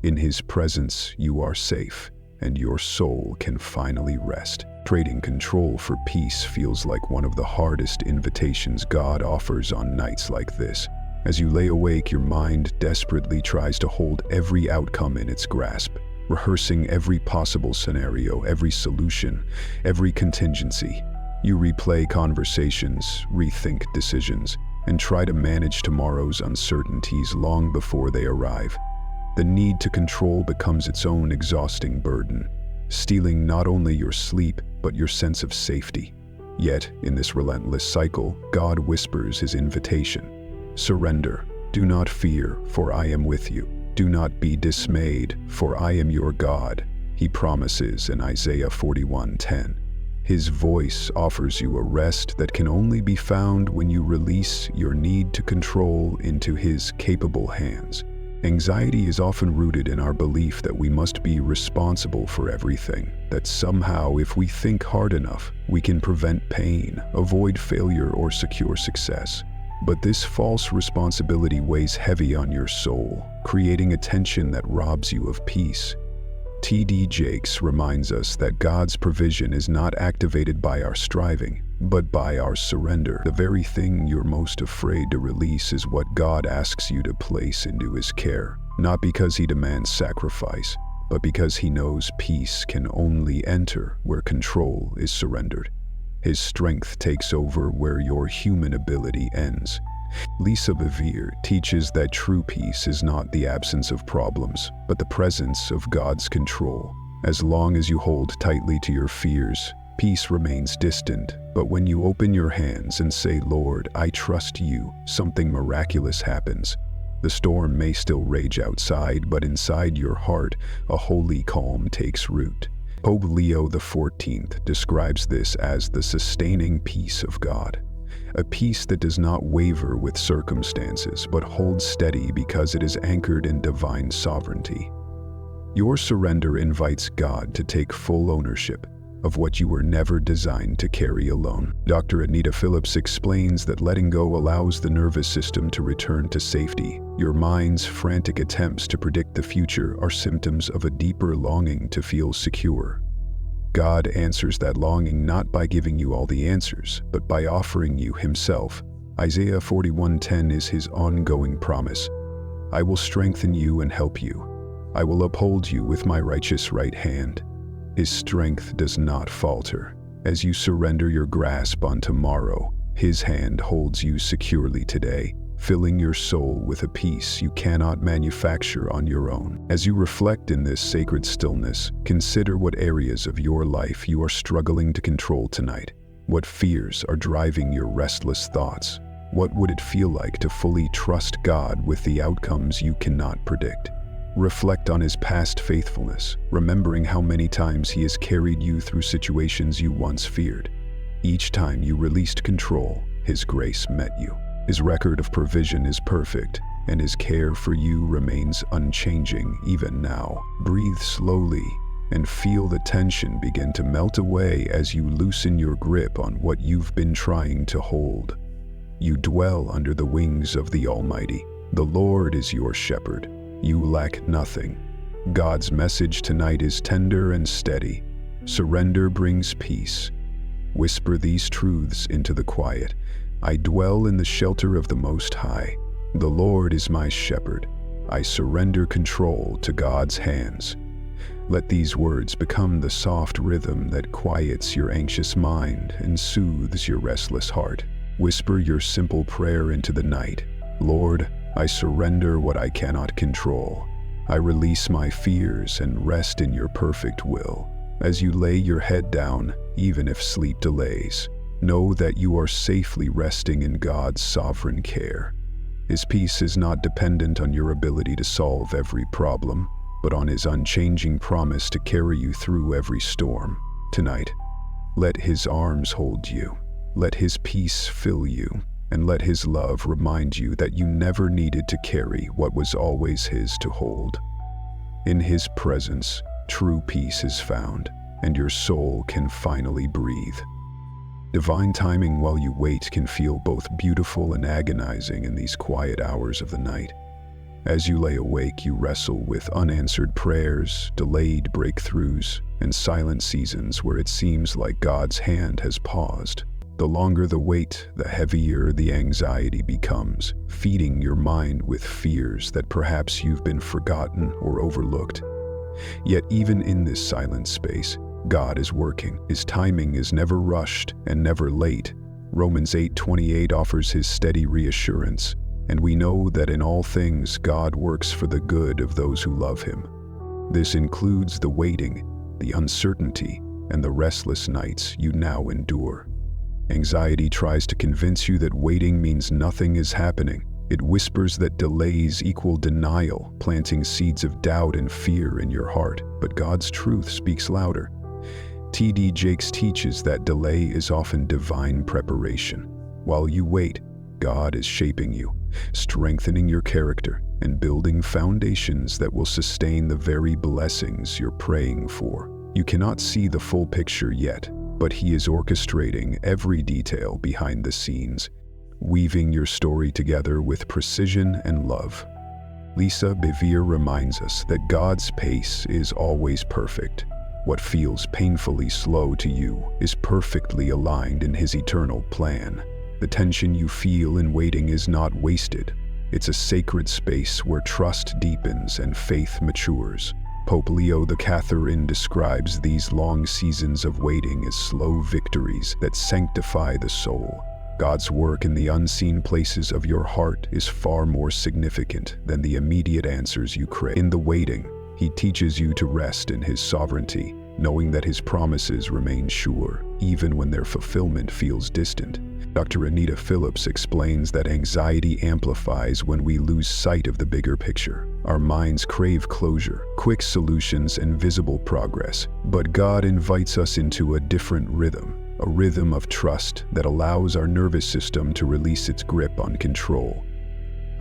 Speaker 1: In His presence, you are safe, and your soul can finally rest. Trading control for peace feels like one of the hardest invitations God offers on nights like this. As you lay awake, your mind desperately tries to hold every outcome in its grasp, rehearsing every possible scenario, every solution, every contingency. You replay conversations, rethink decisions, and try to manage tomorrow's uncertainties long before they arrive. The need to control becomes its own exhausting burden, stealing not only your sleep, but your sense of safety. Yet, in this relentless cycle, God whispers His invitation. Surrender. Do not fear, for I am with you. Do not be dismayed, for I am your God, He promises in Isaiah 41:10. His voice offers you a rest that can only be found when you release your need to control into His capable hands. Anxiety is often rooted in our belief that we must be responsible for everything, that somehow if we think hard enough, we can prevent pain, avoid failure, or secure success. But this false responsibility weighs heavy on your soul, creating a tension that robs you of peace. T.D. Jakes reminds us that God's provision is not activated by our striving, but by our surrender. The very thing you're most afraid to release is what God asks you to place into His care, not because He demands sacrifice, but because He knows peace can only enter where control is surrendered. His strength takes over where your human ability ends. Lisa Bevere teaches that true peace is not the absence of problems, but the presence of God's control. As long as you hold tightly to your fears, peace remains distant. But when you open your hands and say, Lord, I trust you, something miraculous happens. The storm may still rage outside, but inside your heart, a holy calm takes root. Pope Leo XIV describes this as the sustaining peace of God, a peace that does not waver with circumstances, but holds steady because it is anchored in divine sovereignty. Your surrender invites God to take full ownership of what you were never designed to carry alone. Dr. Anita Phillips explains that letting go allows the nervous system to return to safety. Your mind's frantic attempts to predict the future are symptoms of a deeper longing to feel secure. God answers that longing not by giving you all the answers, but by offering you Himself. Isaiah 41:10 is His ongoing promise. I will strengthen you and help you. I will uphold you with my righteous right hand. His strength does not falter. As you surrender your grasp on tomorrow, His hand holds you securely today, filling your soul with a peace you cannot manufacture on your own. As you reflect in this sacred stillness, consider what areas of your life you are struggling to control tonight. What fears are driving your restless thoughts? What would it feel like to fully trust God with the outcomes you cannot predict? Reflect on His past faithfulness, remembering how many times He has carried you through situations you once feared. Each time you released control, His grace met you. His record of provision is perfect, and His care for you remains unchanging even now. Breathe slowly and feel the tension begin to melt away as you loosen your grip on what you've been trying to hold. You dwell under the wings of the Almighty. The Lord is your shepherd. You lack nothing. God's message tonight is tender and steady. Surrender brings peace. Whisper these truths into the quiet. I dwell in the shelter of the Most High. The Lord is my shepherd. I surrender control to God's hands. Let these words become the soft rhythm that quiets your anxious mind and soothes your restless heart. Whisper your simple prayer into the night. Lord, I surrender what I cannot control. I release my fears and rest in your perfect will. As you lay your head down, even if sleep delays, know that you are safely resting in God's sovereign care. His peace is not dependent on your ability to solve every problem, but on His unchanging promise to carry you through every storm. Tonight, let His arms hold you, let His peace fill you, and let His love remind you that you never needed to carry what was always His to hold. In His presence, true peace is found, and your soul can finally breathe. Divine timing while you wait can feel both beautiful and agonizing in these quiet hours of the night. As you lay awake, you wrestle with unanswered prayers, delayed breakthroughs, and silent seasons where it seems like God's hand has paused. The longer the wait, the heavier the anxiety becomes, feeding your mind with fears that perhaps you've been forgotten or overlooked. Yet even in this silent space, God is working. His timing is never rushed and never late. Romans 8:28 offers His steady reassurance, and we know that in all things God works for the good of those who love Him. This includes the waiting, the uncertainty, and the restless nights you now endure. Anxiety tries to convince you that waiting means nothing is happening. It whispers that delays equal denial, planting seeds of doubt and fear in your heart. But God's truth speaks louder. T.D. Jakes teaches that delay is often divine preparation. While you wait, God is shaping you, strengthening your character, and building foundations that will sustain the very blessings you're praying for. You cannot see the full picture yet, but He is orchestrating every detail behind the scenes, weaving your story together with precision and love. Lisa Bevere reminds us that God's pace is always perfect. What feels painfully slow to you is perfectly aligned in His eternal plan. The tension you feel in waiting is not wasted. It's a sacred space where trust deepens and faith matures. Pope Leo XIV describes these long seasons of waiting as slow victories that sanctify the soul. God's work in the unseen places of your heart is far more significant than the immediate answers you crave. In the waiting, He teaches you to rest in His sovereignty, knowing that His promises remain sure, even when their fulfillment feels distant. Dr. Anita Phillips explains that anxiety amplifies when we lose sight of the bigger picture. Our minds crave closure, quick solutions, and visible progress, but God invites us into a different rhythm, a rhythm of trust that allows our nervous system to release its grip on control.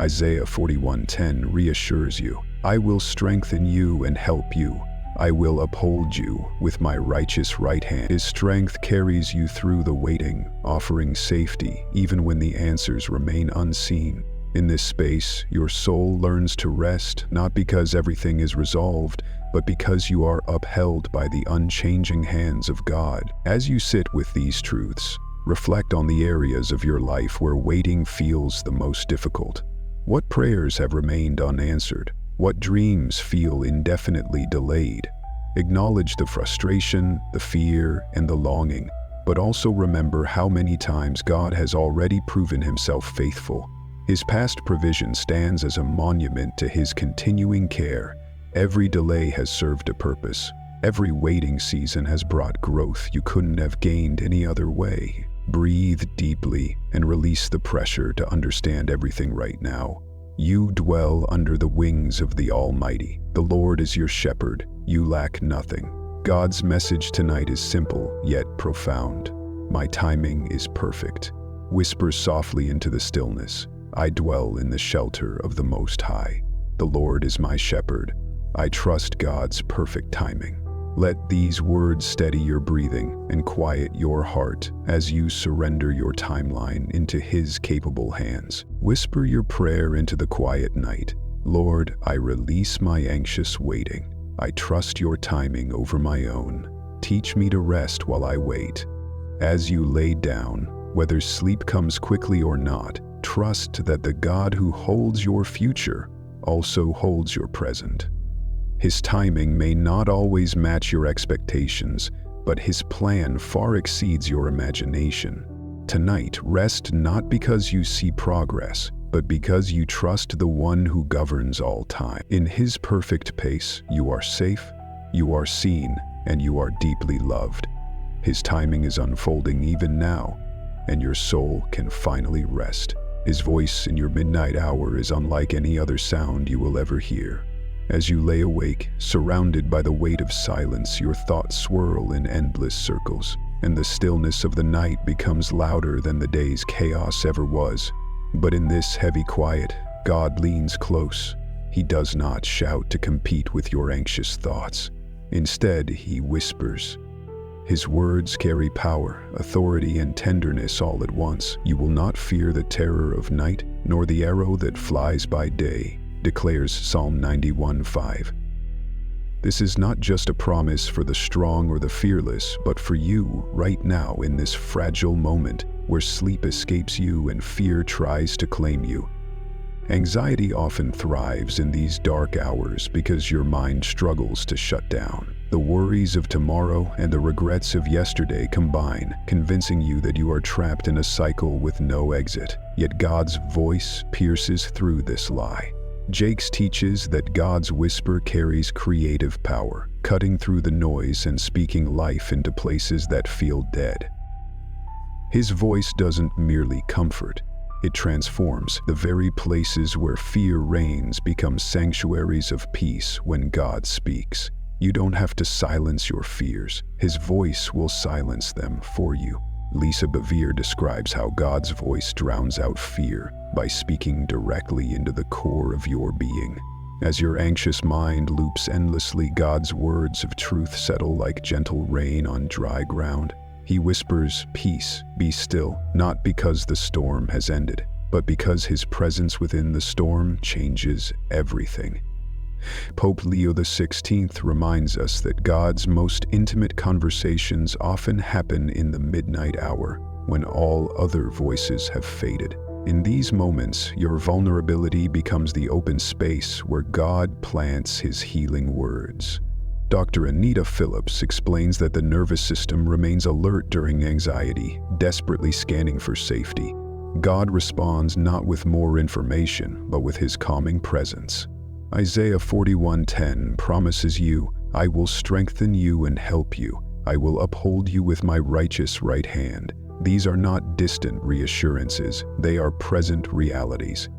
Speaker 1: Isaiah 41:10 reassures you, I will strengthen you and help you. I will uphold you with my righteous right hand. His strength carries you through the waiting, offering safety even when the answers remain unseen. In this space, your soul learns to rest not because everything is resolved, but because you are upheld by the unchanging hands of God. As you sit with these truths, reflect on the areas of your life where waiting feels the most difficult. What prayers have remained unanswered? What dreams feel indefinitely delayed? Acknowledge the frustration, the fear, and the longing, but also remember how many times God has already proven Himself faithful. His past provision stands as a monument to His continuing care. Every delay has served a purpose. Every waiting season has brought growth you couldn't have gained any other way. Breathe deeply and release the pressure to understand everything right now. You dwell under the wings of the Almighty. The Lord is your shepherd. You lack nothing. God's message tonight is simple, yet profound. My timing is perfect. Whisper softly into the stillness. I dwell in the shelter of the Most High. The Lord is my shepherd. I trust God's perfect timing. Let these words steady your breathing and quiet your heart as you surrender your timeline into His capable hands. Whisper your prayer into the quiet night. Lord, I release my anxious waiting. I trust your timing over my own. Teach me to rest while I wait. As you lay down, whether sleep comes quickly or not, trust that the God who holds your future also holds your present. His timing may not always match your expectations, but his plan far exceeds your imagination. Tonight, rest not because you see progress, but because you trust the one who governs all time. In his perfect pace, you are safe, you are seen, and you are deeply loved. His timing is unfolding even now, and your soul can finally rest. His voice in your midnight hour is unlike any other sound you will ever hear. As you lay awake, surrounded by the weight of silence, your thoughts swirl in endless circles, and the stillness of the night becomes louder than the day's chaos ever was. But in this heavy quiet, God leans close. He does not shout to compete with your anxious thoughts. Instead, he whispers. His words carry power, authority, and tenderness all at once. You will not fear the terror of night, nor the arrow that flies by day, declares Psalm 91:5. This is not just a promise for the strong or the fearless, but for you right now in this fragile moment where sleep escapes you and fear tries to claim you. Anxiety often thrives in these dark hours because your mind struggles to shut down. The worries of tomorrow and the regrets of yesterday combine, convincing you that you are trapped in a cycle with no exit. Yet God's voice pierces through this lie. Jakes teaches that God's whisper carries creative power, cutting through the noise and speaking life into places that feel dead. His voice doesn't merely comfort, it transforms. The very places where fear reigns become sanctuaries of peace when God speaks. You don't have to silence your fears. His voice will silence them for you. Lisa Bevere describes how God's voice drowns out fear by speaking directly into the core of your being. As your anxious mind loops endlessly, God's words of truth settle like gentle rain on dry ground. He whispers, "Peace, be still," not because the storm has ended, but because his presence within the storm changes everything. Pope Leo XIV reminds us that God's most intimate conversations often happen in the midnight hour, when all other voices have faded. In these moments, your vulnerability becomes the open space where God plants his healing words. Dr. Anita Phillips explains that the nervous system remains alert during anxiety, desperately scanning for safety. God responds not with more information, but with his calming presence. Isaiah 41:10 promises you, "I will strengthen you and help you. I will uphold you with my righteous right hand." These are not distant reassurances, they are present realities.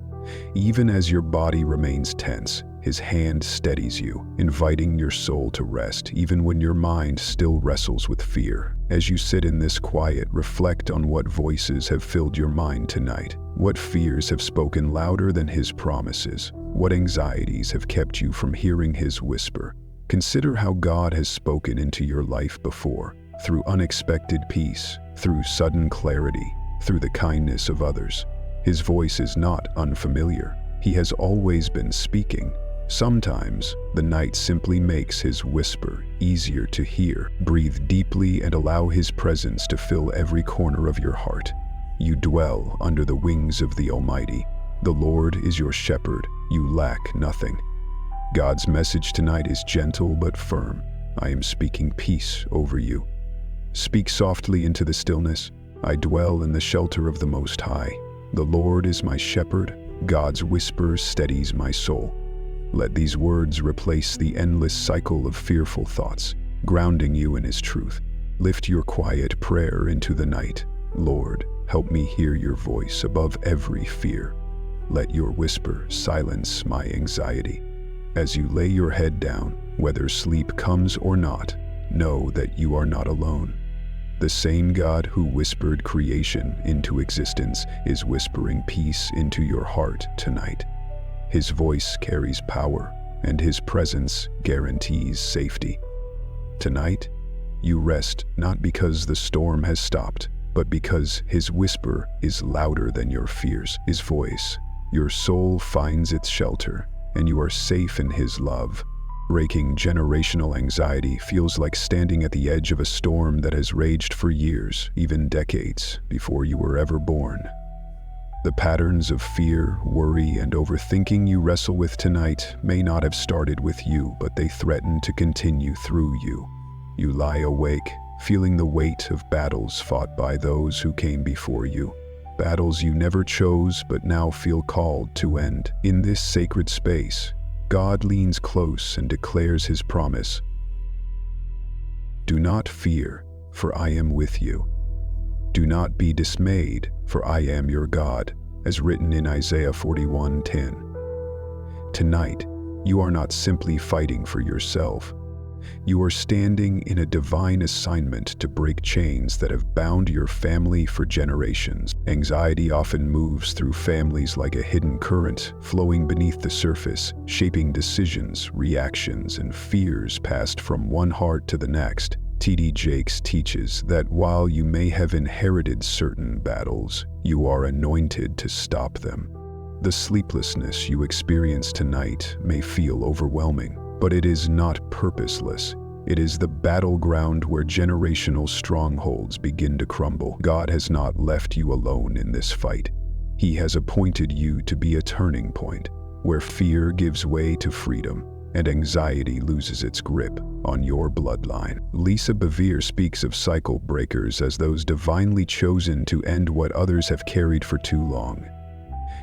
Speaker 1: Even as your body remains tense, his hand steadies you, inviting your soul to rest, even when your mind still wrestles with fear. As you sit in this quiet, reflect on what voices have filled your mind tonight. What fears have spoken louder than his promises? What anxieties have kept you from hearing his whisper? Consider how God has spoken into your life before, through unexpected peace, through sudden clarity, through the kindness of others. His voice is not unfamiliar. He has always been speaking. Sometimes, the night simply makes his whisper easier to hear. Breathe deeply and allow his presence to fill every corner of your heart. You dwell under the wings of the Almighty. The Lord is your shepherd. You lack nothing. God's message tonight is gentle but firm. I am speaking peace over you. Speak softly into the stillness. I dwell in the shelter of the Most High. The Lord is my shepherd. God's whisper steadies my soul. Let these words replace the endless cycle of fearful thoughts, grounding you in his truth. Lift your quiet prayer into the night. Lord, help me hear your voice above every fear. Let your whisper silence my anxiety. As you lay your head down, whether sleep comes or not, know that you are not alone. The same God who whispered creation into existence is whispering peace into your heart tonight. His voice carries power, and his presence guarantees safety. Tonight, you rest not because the storm has stopped, but because his whisper is louder than your fears. His voice, your soul finds its shelter, and you are safe in his love. Breaking generational anxiety feels like standing at the edge of a storm that has raged for years, even decades, before you were ever born. The patterns of fear, worry, and overthinking you wrestle with tonight may not have started with you, but they threaten to continue through you. You lie awake, feeling the weight of battles fought by those who came before you. Battles you never chose but now feel called to end. In this sacred space, God leans close and declares his promise. Do not fear, for I am with you. Do not be dismayed, for I am your God, as written in Isaiah 41:10. Tonight, you are not simply fighting for yourself. You are standing in a divine assignment to break chains that have bound your family for generations. Anxiety often moves through families like a hidden current, flowing beneath the surface, shaping decisions, reactions, and fears passed from one heart to the next. T.D. Jakes teaches that while you may have inherited certain battles, you are anointed to stop them. The sleeplessness you experience tonight may feel overwhelming, but it is not purposeless. It is the battleground where generational strongholds begin to crumble. God has not left you alone in this fight. He has appointed you to be a turning point, where fear gives way to freedom and anxiety loses its grip on your bloodline. Lisa Bevere speaks of cycle breakers as those divinely chosen to end what others have carried for too long.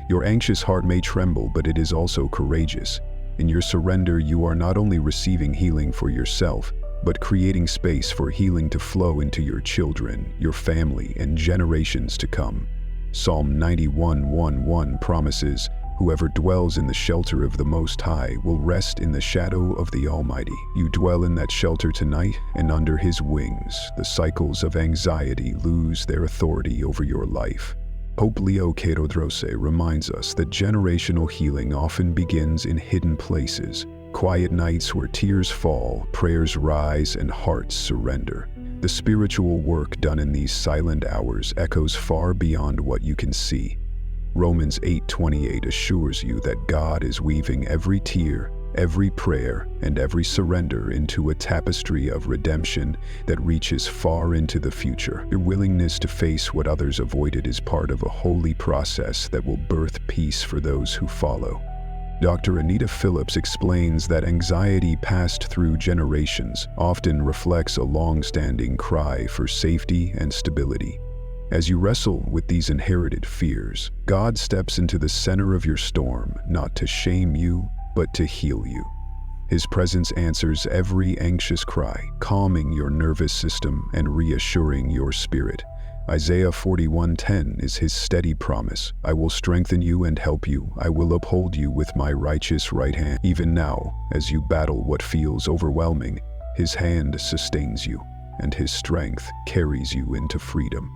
Speaker 1: Your anxious heart may tremble, but it is also courageous. In your surrender, you are not only receiving healing for yourself, but creating space for healing to flow into your children, your family, and generations to come. Psalm 91:1 promises, "Whoever dwells in the shelter of the Most High will rest in the shadow of the Almighty." You dwell in that shelter tonight, and under His wings, the cycles of anxiety lose their authority over your life. Pope Leo XIV reminds us that generational healing often begins in hidden places, quiet nights where tears fall, prayers rise, and hearts surrender. The spiritual work done in these silent hours echoes far beyond what you can see. Romans 8:28 assures you that God is weaving every tear, every prayer, and every surrender into a tapestry of redemption that reaches far into the future. Your willingness to face what others avoided is part of a holy process that will birth peace for those who follow. Dr. Anita Phillips explains that anxiety passed through generations often reflects a long-standing cry for safety and stability. As you wrestle with these inherited fears, God steps into the center of your storm, not to shame you, but to heal you. His presence answers every anxious cry, calming your nervous system and reassuring your spirit. Isaiah 41:10 is his steady promise. "I will strengthen you and help you. I will uphold you with my righteous right hand." Even now, as you battle what feels overwhelming, his hand sustains you, and his strength carries you into freedom.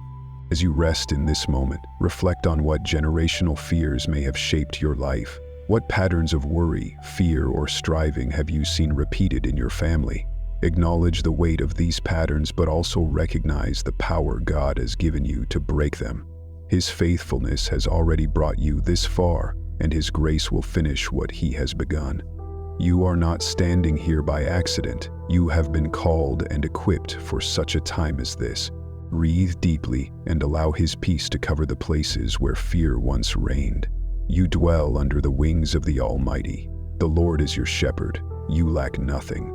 Speaker 1: As you rest in this moment, reflect on what generational fears may have shaped your life. What patterns of worry, fear, or striving have you seen repeated in your family? Acknowledge the weight of these patterns, but also recognize the power God has given you to break them. His faithfulness has already brought you this far, and His grace will finish what He has begun. You are not standing here by accident. You have been called and equipped for such a time as this. Breathe deeply and allow His peace to cover the places where fear once reigned. You dwell under the wings of the Almighty. The Lord is your shepherd. You lack nothing.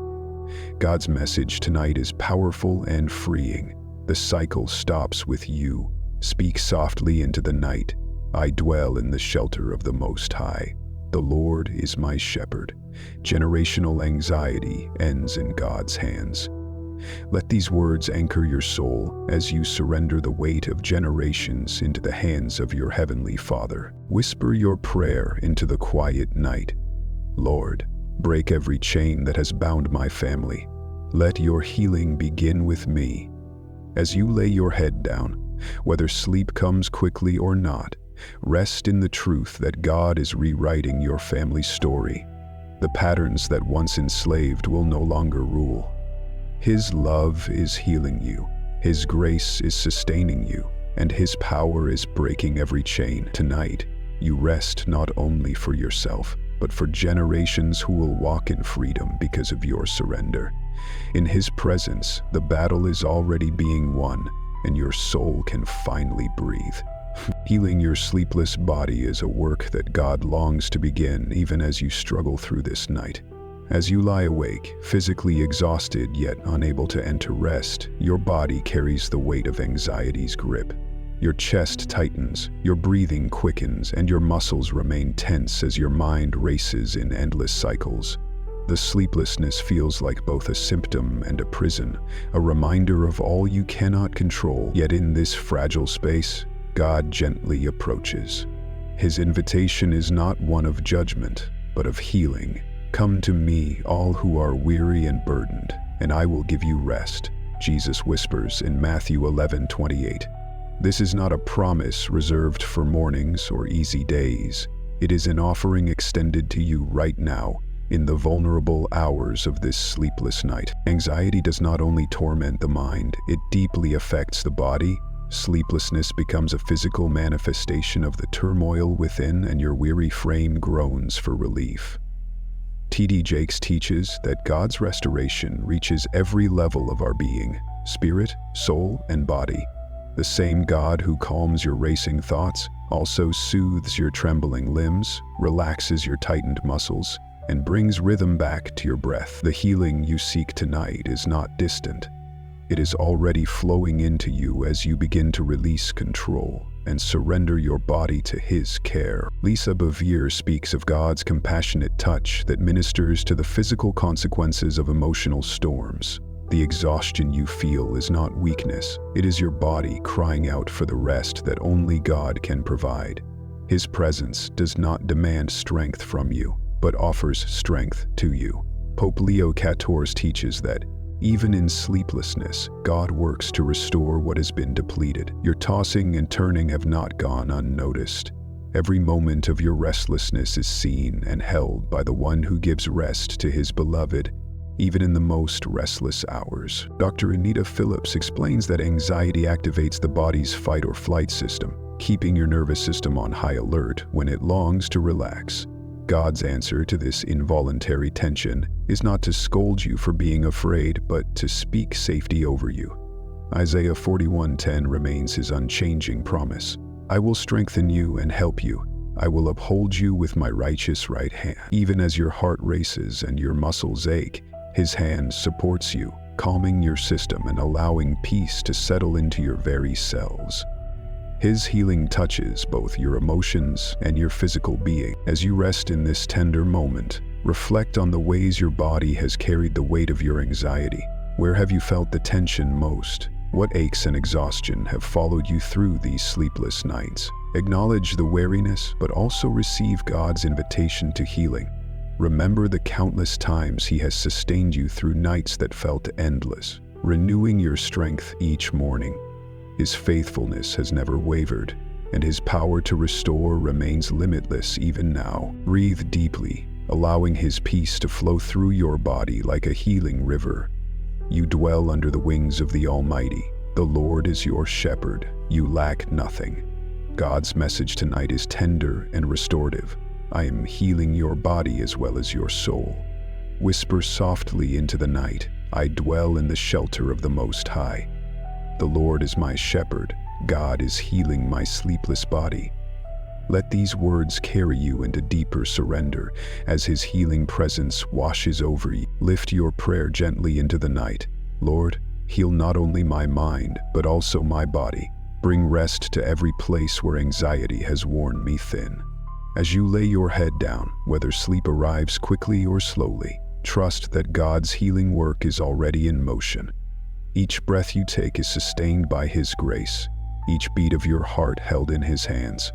Speaker 1: God's message tonight is powerful and freeing. The cycle stops with you. Speak softly into the night. I dwell in the shelter of the Most High. The Lord is my shepherd. Generational anxiety ends in God's hands. Let these words anchor your soul as you surrender the weight of generations into the hands of your Heavenly Father. Whisper your prayer into the quiet night. Lord, break every chain that has bound my family. Let your healing begin with me. As you lay your head down, whether sleep comes quickly or not, rest in the truth that God is rewriting your family's story. The patterns that once enslaved will no longer rule. His love is healing you, His grace is sustaining you, and His power is breaking every chain. Tonight, you rest not only for yourself, but for generations who will walk in freedom because of your surrender. In His presence, the battle is already being won, and your soul can finally breathe. Healing your sleepless body is a work that God longs to begin even as you struggle through this night. As you lie awake, physically exhausted yet unable to enter rest, your body carries the weight of anxiety's grip. Your chest tightens, your breathing quickens, and your muscles remain tense as your mind races in endless cycles. The sleeplessness feels like both a symptom and a prison, a reminder of all you cannot control. Yet in this fragile space, God gently approaches. His invitation is not one of judgment, but of healing. "Come to me, all who are weary and burdened, and I will give you rest," Jesus whispers in Matthew 11:28. This is not a promise reserved for mornings or easy days. It is an offering extended to you right now, in the vulnerable hours of this sleepless night. Anxiety does not only torment the mind, it deeply affects the body. Sleeplessness becomes a physical manifestation of the turmoil within, and your weary frame groans for relief. T.D. Jakes teaches that God's restoration reaches every level of our being, spirit, soul, and body. The same God who calms your racing thoughts also soothes your trembling limbs, relaxes your tightened muscles, and brings rhythm back to your breath. The healing you seek tonight is not distant. It is already flowing into you as you begin to release control and surrender your body to His care. Lisa Bevere speaks of God's compassionate touch that ministers to the physical consequences of emotional storms. The exhaustion you feel is not weakness. It is your body crying out for the rest that only God can provide. His presence does not demand strength from you, but offers strength to you. Pope Leo XIV teaches that even in sleeplessness, God works to restore what has been depleted. Your tossing and turning have not gone unnoticed. Every moment of your restlessness is seen and held by the one who gives rest to His beloved, even in the most restless hours. Dr. Anita Phillips explains that anxiety activates the body's fight or flight system, keeping your nervous system on high alert when it longs to relax. God's answer to this involuntary tension is not to scold you for being afraid, but to speak safety over you. Isaiah 41:10 remains His unchanging promise. "I will strengthen you and help you. I will uphold you with my righteous right hand." Even as your heart races and your muscles ache, His hand supports you, calming your system and allowing peace to settle into your very cells. His healing touches both your emotions and your physical being. As you rest in this tender moment, reflect on the ways your body has carried the weight of your anxiety. Where have you felt the tension most? What aches and exhaustion have followed you through these sleepless nights? Acknowledge the weariness, but also receive God's invitation to healing. Remember the countless times He has sustained you through nights that felt endless, renewing your strength each morning. His faithfulness has never wavered, and His power to restore remains limitless even now. Breathe deeply, allowing His peace to flow through your body like a healing river. You dwell under the wings of the Almighty. The Lord is your shepherd. You lack nothing. God's message tonight is tender and restorative. I am healing your body as well as your soul. Whisper softly into the night, I dwell in the shelter of the Most High. The Lord is my shepherd. God is healing my sleepless body. Let these words carry you into deeper surrender as His healing presence washes over you. Lift your prayer gently into the night. Lord, heal not only my mind, but also my body. Bring rest to every place where anxiety has worn me thin. As you lay your head down, whether sleep arrives quickly or slowly, trust that God's healing work is already in motion. Each breath you take is sustained by His grace, each beat of your heart held in His hands.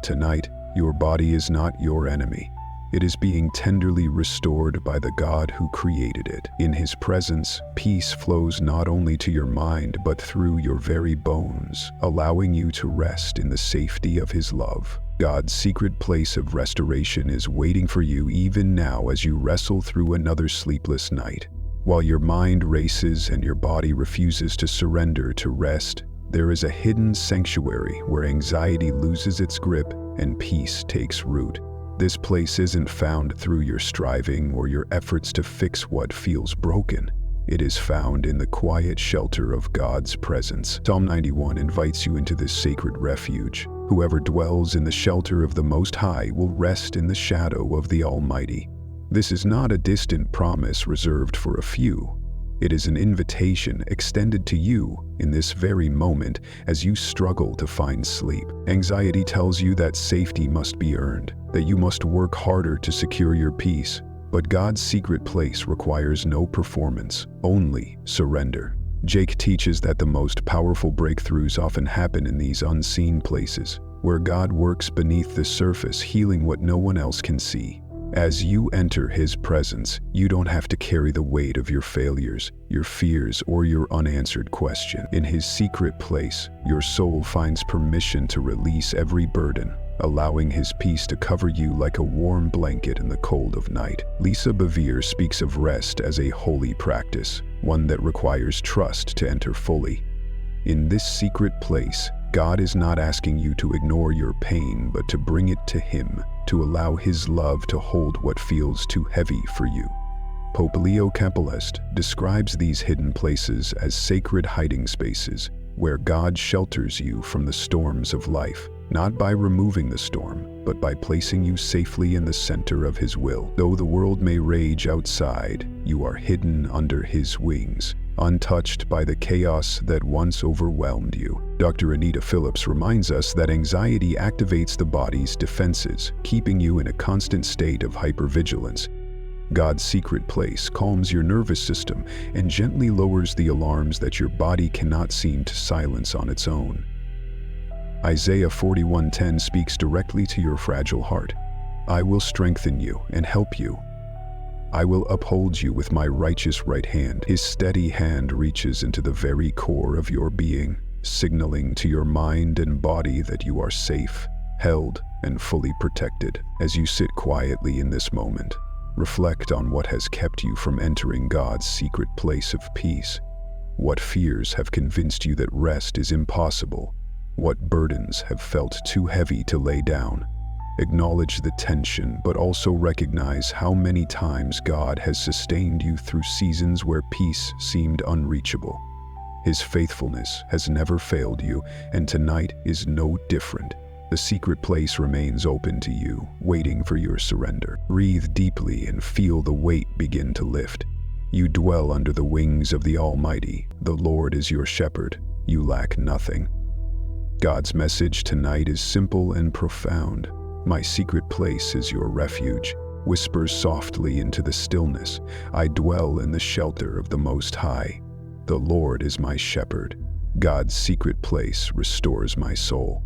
Speaker 1: Tonight, your body is not your enemy. It is being tenderly restored by the God who created it. In His presence, peace flows not only to your mind but through your very bones, allowing you to rest in the safety of His love. God's secret place of restoration is waiting for you even now as you wrestle through another sleepless night. While your mind races and your body refuses to surrender to rest, there is a hidden sanctuary where anxiety loses its grip and peace takes root. This place isn't found through your striving or your efforts to fix what feels broken. It is found in the quiet shelter of God's presence. Psalm 91 invites you into this sacred refuge. Whoever dwells in the shelter of the Most High will rest in the shadow of the Almighty. This is not a distant promise reserved for a few. It is an invitation extended to you in this very moment as you struggle to find sleep. Anxiety tells you that safety must be earned, that you must work harder to secure your peace. But God's secret place requires no performance, only surrender. Jake teaches that the most powerful breakthroughs often happen in these unseen places, where God works beneath the surface, healing what no one else can see. As you enter His presence, you don't have to carry the weight of your failures, your fears, or your unanswered question. In His secret place, your soul finds permission to release every burden, allowing His peace to cover you like a warm blanket in the cold of night. Lisa Bevere speaks of rest as a holy practice, one that requires trust to enter fully. In this secret place, God is not asking you to ignore your pain, but to bring it to Him, to allow His love to hold what feels too heavy for you. Pope Leo XIV describes these hidden places as sacred hiding spaces, where God shelters you from the storms of life, not by removing the storm, but by placing you safely in the center of His will. Though the world may rage outside, you are hidden under His wings, untouched by the chaos that once overwhelmed you. Dr. Anita Phillips reminds us that anxiety activates the body's defenses, keeping you in a constant state of hypervigilance. God's secret place calms your nervous system and gently lowers the alarms that your body cannot seem to silence on its own. Isaiah 41:10 speaks directly to your fragile heart. I will strengthen you and help you. I will uphold you with my righteous right hand. His steady hand reaches into the very core of your being, signaling to your mind and body that you are safe, held, and fully protected. As you sit quietly in this moment, reflect on what has kept you from entering God's secret place of peace. What fears have convinced you that rest is impossible? What burdens have felt too heavy to lay down? Acknowledge the tension, but also recognize how many times God has sustained you through seasons where peace seemed unreachable. His faithfulness has never failed you, and tonight is no different. The secret place remains open to you, waiting for your surrender. Breathe deeply and feel the weight begin to lift. You dwell under the wings of the Almighty. The Lord is your shepherd. You lack nothing. God's message tonight is simple and profound. My secret place is your refuge. Whispers softly into the stillness. I dwell in the shelter of the Most High. The Lord is my shepherd. God's secret place restores my soul.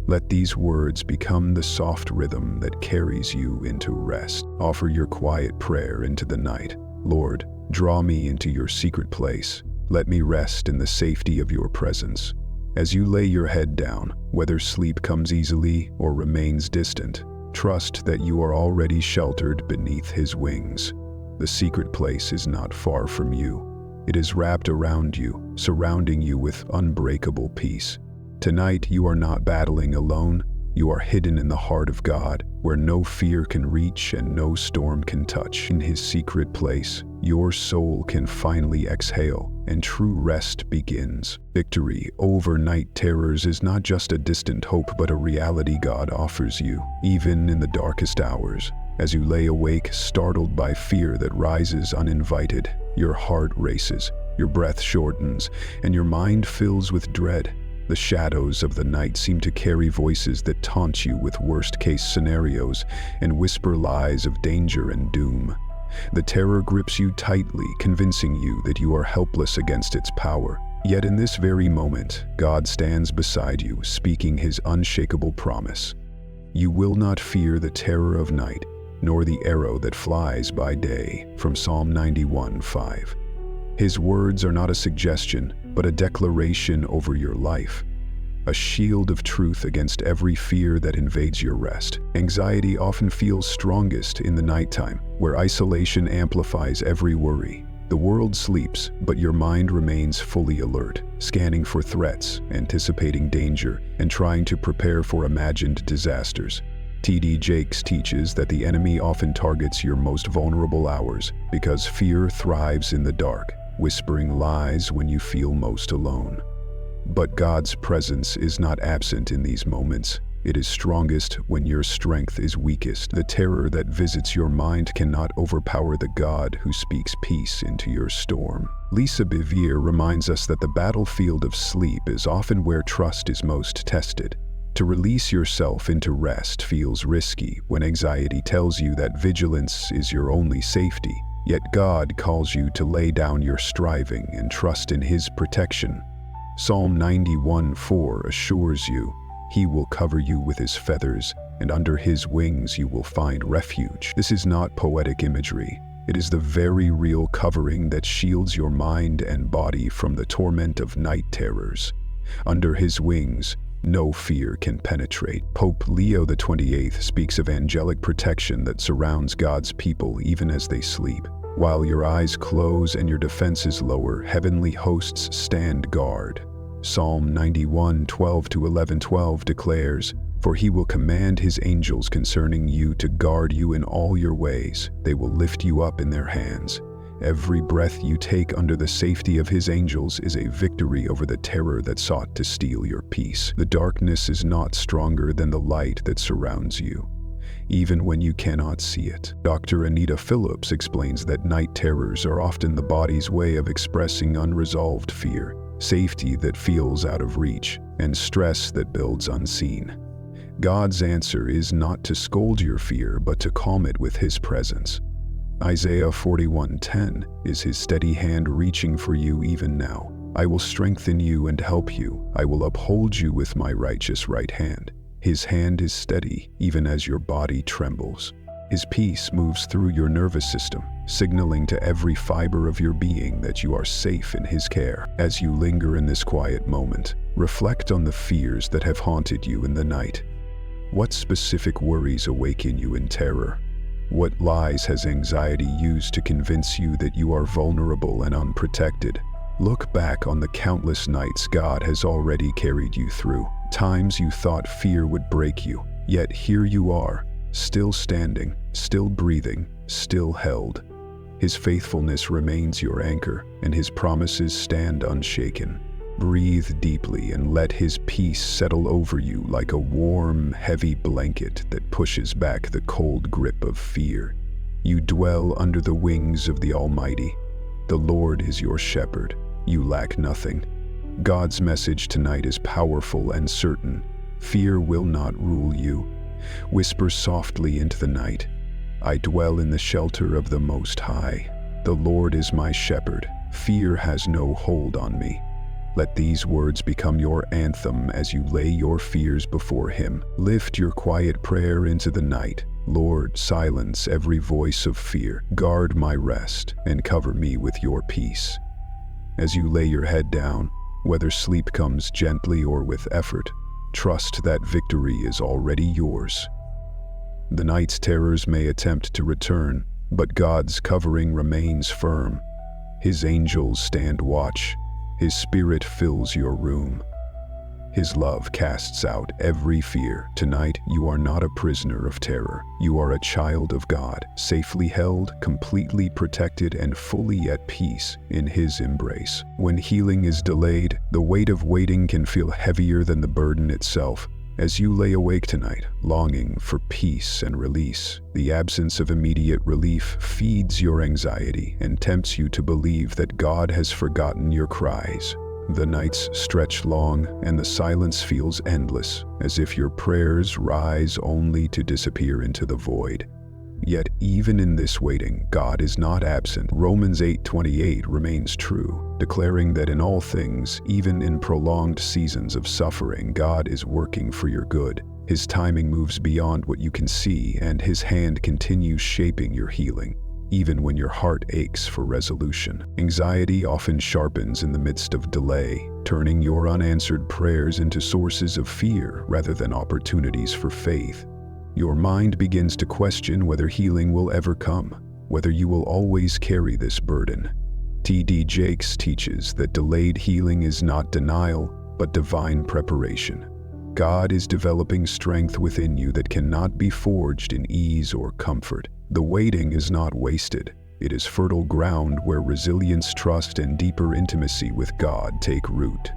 Speaker 1: Let these words become the soft rhythm that carries you into rest. Offer your quiet prayer into the night. Lord, draw me into your secret place. Let me rest in the safety of your presence. As you lay your head down, whether sleep comes easily or remains distant, trust that you are already sheltered beneath His wings. The secret place is not far from you. It is wrapped around you, surrounding you with unbreakable peace. Tonight, you are not battling alone. You are hidden in the heart of God, where no fear can reach and no storm can touch. In His secret place, your soul can finally exhale, and true rest begins. Victory over night terrors is not just a distant hope, but a reality God offers you, even in the darkest hours. As you lay awake, startled by fear that rises uninvited, your heart races, your breath shortens, and your mind fills with dread. The shadows of the night seem to carry voices that taunt you with worst-case scenarios and whisper lies of danger and doom. The terror grips you tightly, convincing you that you are helpless against its power. Yet in this very moment, God stands beside you, speaking His unshakable promise. You will not fear the terror of night, nor the arrow that flies by day, from Psalm 91:5. His words are not a suggestion, but a declaration over your life, a shield of truth against every fear that invades your rest. Anxiety often feels strongest in the nighttime, where isolation amplifies every worry. The world sleeps, but your mind remains fully alert, scanning for threats, anticipating danger, and trying to prepare for imagined disasters. T.D. Jakes teaches that the enemy often targets your most vulnerable hours because fear thrives in the dark. whispering lies when you feel most alone. But God's presence is not absent in these moments. It is strongest when your strength is weakest. The terror that visits your mind cannot overpower the God who speaks peace into your storm. Lisa Bevere reminds us that the battlefield of sleep is often where trust is most tested. To release yourself into rest feels risky when anxiety tells you that vigilance is your only safety. Yet God calls you to lay down your striving and trust in His protection. Psalm 91:4 assures you, He will cover you with His feathers, and under His wings you will find refuge. This is not poetic imagery. It is the very real covering that shields your mind and body from the torment of night terrors. Under His wings, no fear can penetrate. Pope Leo XIV speaks of angelic protection that surrounds God's people even as they sleep. While your eyes close and your defenses lower, heavenly hosts stand guard. Psalm 91:12-11:12 declares, "For He will command His angels concerning you to guard you in all your ways. They will lift you up in their hands." Every breath you take under the safety of His angels is a victory over the terror that sought to steal your peace. The darkness is not stronger than the light that surrounds you, even when you cannot see it. Dr. Anita Phillips explains that night terrors are often the body's way of expressing unresolved fear, safety that feels out of reach, and stress that builds unseen. God's answer is not to scold your fear, but to calm it with His presence. Isaiah 41:10 is His steady hand reaching for you even now. "I will strengthen you and help you. I will uphold you with my righteous right hand." His hand is steady even as your body trembles. His peace moves through your nervous system, signaling to every fiber of your being that you are safe in His care. As you linger in this quiet moment, reflect on the fears that have haunted you in the night. What specific worries awaken you in terror? What lies has anxiety used to convince you that you are vulnerable and unprotected? Look back on the countless nights God has already carried you through, times you thought fear would break you, yet here you are, still standing, still breathing, still held. His faithfulness remains your anchor, and His promises stand unshaken. Breathe deeply and let His peace settle over you like a warm, heavy blanket that pushes back the cold grip of fear. You dwell under the wings of the Almighty. The Lord is your shepherd. You lack nothing. God's message tonight is powerful and certain. Fear will not rule you. Whisper softly into the night, "I dwell in the shelter of the Most High. The Lord is my shepherd. Fear has no hold on me." Let these words become your anthem as you lay your fears before Him. Lift your quiet prayer into the night. "Lord, silence every voice of fear. Guard my rest and cover me with your peace." As you lay your head down, whether sleep comes gently or with effort, trust that victory is already yours. The night's terrors may attempt to return, but God's covering remains firm. His angels stand watch. His Spirit fills your room. His love casts out every fear. Tonight, you are not a prisoner of terror. You are a child of God, safely held, completely protected, and fully at peace in His embrace. When healing is delayed, the weight of waiting can feel heavier than the burden itself. As you lay awake tonight, longing for peace and release, the absence of immediate relief feeds your anxiety and tempts you to believe that God has forgotten your cries. The nights stretch long and the silence feels endless, as if your prayers rise only to disappear into the void. Yet even in this waiting, God is not absent. Romans 8:28 remains true, declaring that in all things, even in prolonged seasons of suffering, God is working for your good. His timing moves beyond what you can see, and His hand continues shaping your healing, even when your heart aches for resolution. Anxiety often sharpens in the midst of delay, turning your unanswered prayers into sources of fear rather than opportunities for faith. Your mind begins to question whether healing will ever come, whether you will always carry this burden. T.D. Jakes teaches that delayed healing is not denial, but divine preparation. God is developing strength within you that cannot be forged in ease or comfort. The waiting is not wasted. It is fertile ground where resilience, trust, and deeper intimacy with God take root.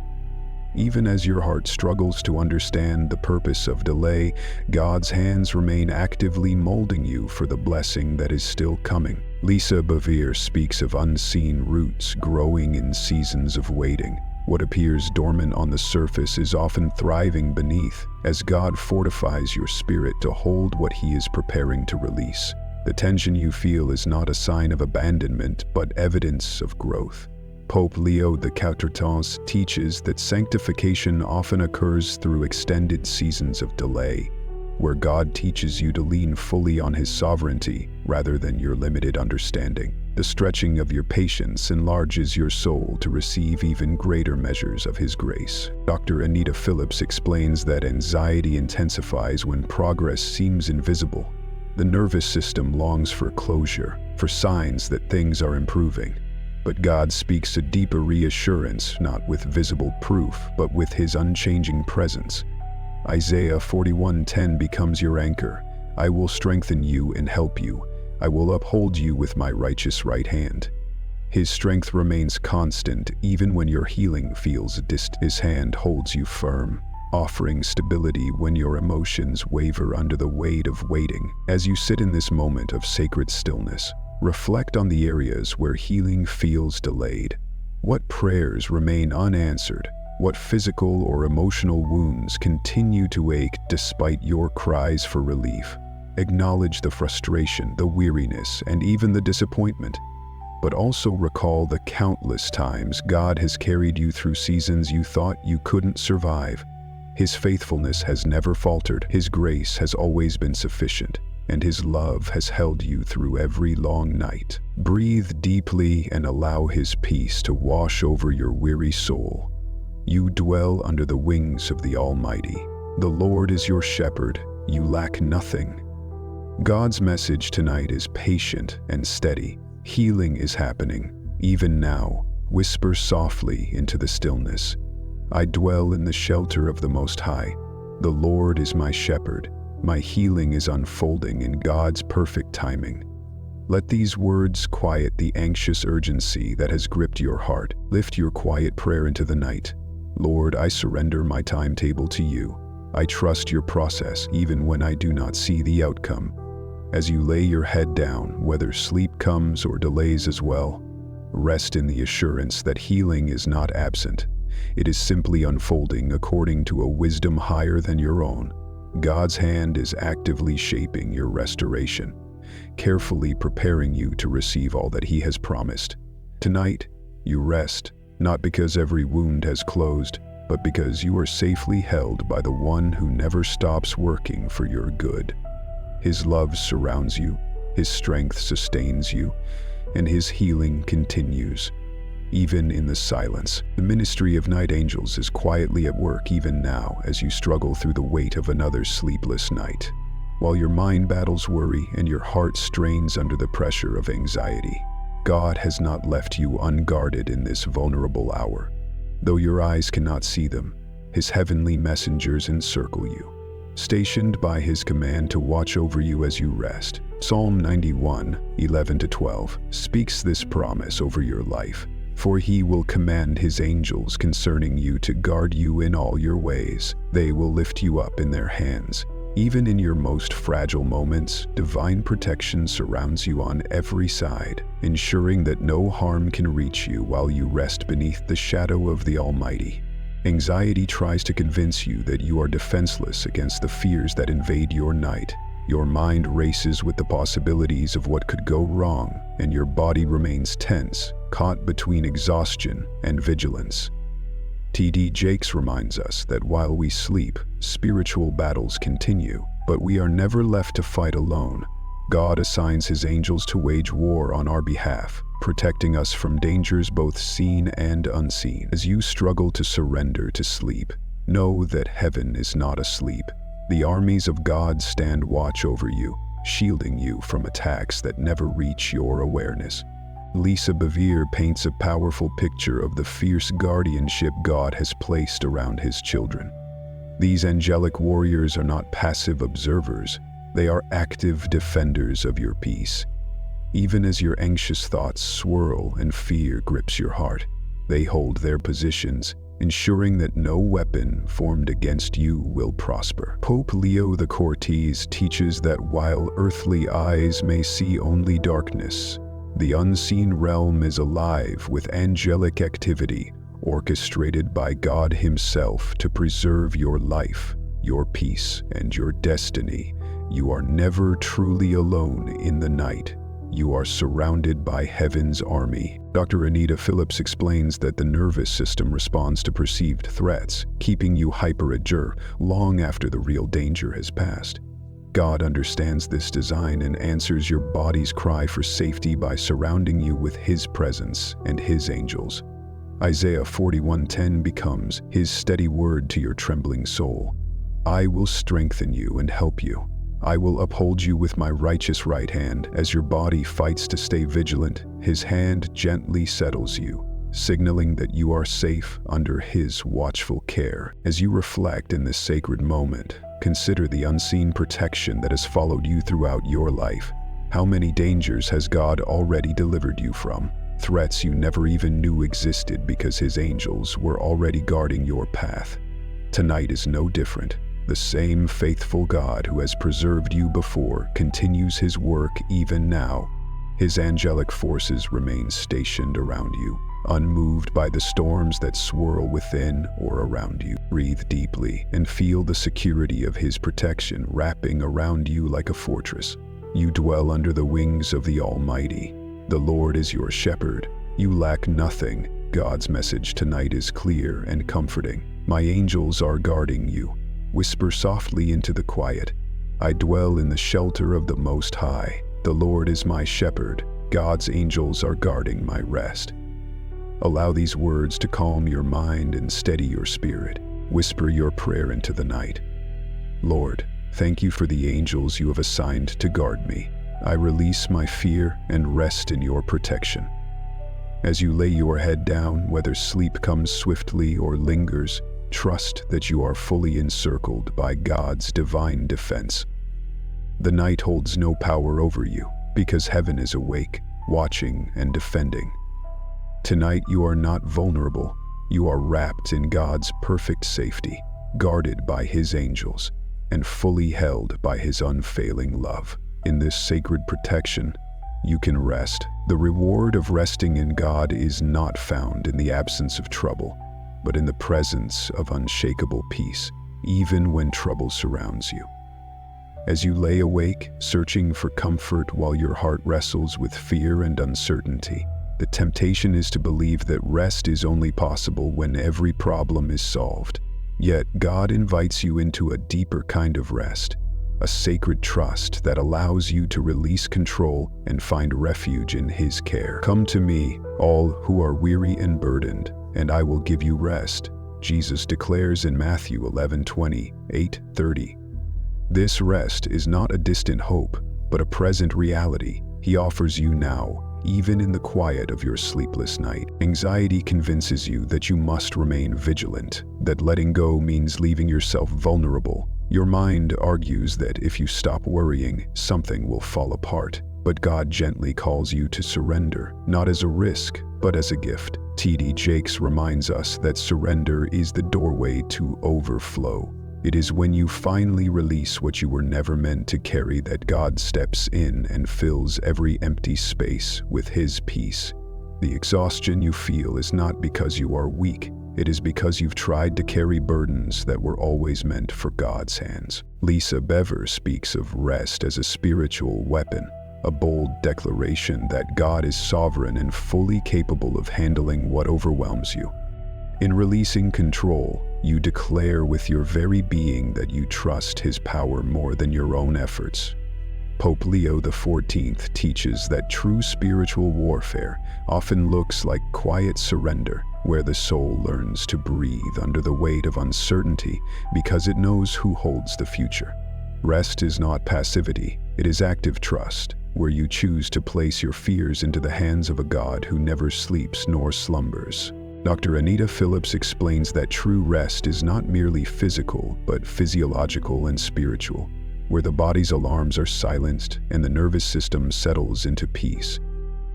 Speaker 1: Even as your heart struggles to understand the purpose of delay, God's hands remain actively molding you for the blessing that is still coming. Lisa Bevere speaks of unseen roots growing in seasons of waiting. What appears dormant on the surface is often thriving beneath, as God fortifies your spirit to hold what He is preparing to release. The tension you feel is not a sign of abandonment, but evidence of growth. Pope Leo XIV teaches that sanctification often occurs through extended seasons of delay, where God teaches you to lean fully on His sovereignty rather than your limited understanding. The stretching of your patience enlarges your soul to receive even greater measures of His grace. Dr. Anita Phillips explains that anxiety intensifies when progress seems invisible. The nervous system longs for closure, for signs that things are improving. But God speaks a deeper reassurance, not with visible proof, but with His unchanging presence. Isaiah 41:10 becomes your anchor. I will strengthen you and help you. I will uphold you with my righteous right hand. His strength remains constant even when your healing feels distant. His hand holds you firm, offering stability when your emotions waver under the weight of waiting. As you sit in this moment of sacred stillness, reflect on the areas where healing feels delayed. What prayers remain unanswered? What physical or emotional wounds continue to ache despite your cries for relief? Acknowledge the frustration, the weariness, and even the disappointment. But also recall the countless times God has carried you through seasons you thought you couldn't survive. His faithfulness has never faltered. His grace has always been sufficient, and His love has held you through every long night. Breathe deeply and allow His peace to wash over your weary soul. You dwell under the wings of the Almighty. The Lord is your shepherd. You lack nothing. God's message tonight is patient and steady. Healing is happening, even now. Whisper softly into the stillness. I dwell in the shelter of the Most High. The Lord is my shepherd. My healing is unfolding in God's perfect timing. Let these words quiet the anxious urgency that has gripped your heart. Lift your quiet prayer into the night. Lord, I surrender my timetable to you. I trust your process even when I do not see the outcome. As you lay your head down, whether sleep comes or delays as well, rest in the assurance that healing is not absent. It is simply unfolding according to a wisdom higher than your own. God's hand is actively shaping your restoration, carefully preparing you to receive all that He has promised. Tonight, you rest, not because every wound has closed, but because you are safely held by the one who never stops working for your good. His love surrounds you, His strength sustains you, and His healing continues. Even in the silence, the ministry of night angels is quietly at work even now as you struggle through the weight of another sleepless night. While your mind battles worry and your heart strains under the pressure of anxiety, God has not left you unguarded in this vulnerable hour. Though your eyes cannot see them, His heavenly messengers encircle you, stationed by His command to watch over you as you rest. Psalm 91:11-12 speaks this promise over your life. For He will command His angels concerning you to guard you in all your ways. They will lift you up in their hands. Even in your most fragile moments, divine protection surrounds you on every side, ensuring that no harm can reach you while you rest beneath the shadow of the Almighty. Anxiety tries to convince you that you are defenseless against the fears that invade your night. Your mind races with the possibilities of what could go wrong, and your body remains tense, caught between exhaustion and vigilance. T.D. Jakes reminds us that while we sleep, spiritual battles continue, but we are never left to fight alone. God assigns His angels to wage war on our behalf, protecting us from dangers both seen and unseen. As you struggle to surrender to sleep, know that heaven is not asleep. The armies of God stand watch over you, shielding you from attacks that never reach your awareness. Lisa Bevere paints a powerful picture of the fierce guardianship God has placed around His children. These angelic warriors are not passive observers, they are active defenders of your peace. Even as your anxious thoughts swirl and fear grips your heart, they hold their positions, ensuring that no weapon formed against you will prosper. Pope Leo XIV teaches that while earthly eyes may see only darkness, the unseen realm is alive with angelic activity orchestrated by God Himself to preserve your life, your peace, and your destiny. You are never truly alone in the night. You are surrounded by heaven's army. Dr. Anita Phillips explains that the nervous system responds to perceived threats, keeping you hyper-alert long after the real danger has passed. God understands this design and answers your body's cry for safety by surrounding you with His presence and His angels. Isaiah 41:10 becomes His steady word to your trembling soul. I will strengthen you and help you. I will uphold you with my righteous right hand. As your body fights to stay vigilant, His hand gently settles you, signaling that you are safe under His watchful care. As you reflect in this sacred moment, consider the unseen protection that has followed you throughout your life. How many dangers has God already delivered you from? Threats you never even knew existed because His angels were already guarding your path. Tonight is no different. The same faithful God who has preserved you before continues His work even now. His angelic forces remain stationed around you, unmoved by the storms that swirl within or around you. Breathe deeply and feel the security of His protection wrapping around you like a fortress. You dwell under the wings of the Almighty. The Lord is your shepherd. You lack nothing. God's message tonight is clear and comforting. My angels are guarding you. Whisper softly into the quiet. I dwell in the shelter of the Most High. The Lord is my shepherd. God's angels are guarding my rest. Allow these words to calm your mind and steady your spirit. Whisper your prayer into the night. Lord, thank you for the angels you have assigned to guard me. I release my fear and rest in your protection. As you lay your head down, whether sleep comes swiftly or lingers, trust that you are fully encircled by God's divine defense. The night holds no power over you because heaven is awake, watching and defending. Tonight you are not vulnerable. You are wrapped in God's perfect safety, guarded by His angels, and fully held by His unfailing love. In this sacred protection, you can rest. The reward of resting in God is not found in the absence of trouble, but in the presence of unshakable peace, even when trouble surrounds you. As you lay awake, searching for comfort while your heart wrestles with fear and uncertainty, the temptation is to believe that rest is only possible when every problem is solved. Yet God invites you into a deeper kind of rest, a sacred trust that allows you to release control and find refuge in His care. Come to me, all who are weary and burdened, and I will give you rest, Jesus declares in Matthew 11:28-30. This rest is not a distant hope, but a present reality He offers you now, even in the quiet of your sleepless night. Anxiety convinces you that you must remain vigilant, that letting go means leaving yourself vulnerable. Your mind argues that if you stop worrying, something will fall apart. But God gently calls you to surrender, not as a risk, but as a gift. T.D. Jakes reminds us that surrender is the doorway to overflow. It is when you finally release what you were never meant to carry that God steps in and fills every empty space with His peace. The exhaustion you feel is not because you are weak. It is because you've tried to carry burdens that were always meant for God's hands. Lisa Bever speaks of rest as a spiritual weapon, a bold declaration that God is sovereign and fully capable of handling what overwhelms you. In releasing control, you declare with your very being that you trust His power more than your own efforts. Pope Leo XIV teaches that true spiritual warfare often looks like quiet surrender, where the soul learns to breathe under the weight of uncertainty because it knows who holds the future. Rest is not passivity, it is active trust, where you choose to place your fears into the hands of a God who never sleeps nor slumbers. Dr. Anita Phillips explains that true rest is not merely physical, but physiological and spiritual. where the body's alarms are silenced and the nervous system settles into peace.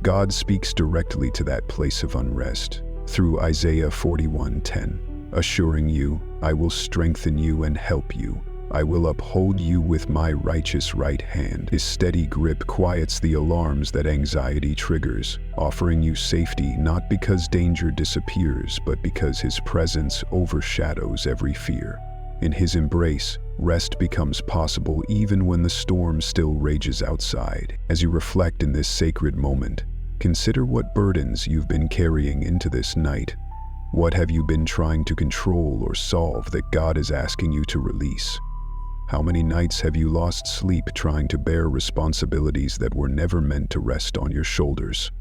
Speaker 1: God speaks directly to that place of unrest through Isaiah 41:10, assuring you, "I will strengthen you and help you. I will uphold you with my righteous right hand." His steady grip quiets the alarms that anxiety triggers, offering you safety not because danger disappears, but because his presence overshadows every fear. In his embrace, rest becomes possible even when the storm still rages outside. As you reflect in this sacred moment, consider what burdens you've been carrying into this night. What have you been trying to control or solve that God is asking you to release? How many nights have you lost sleep trying to bear responsibilities that were never meant to rest on your shoulders?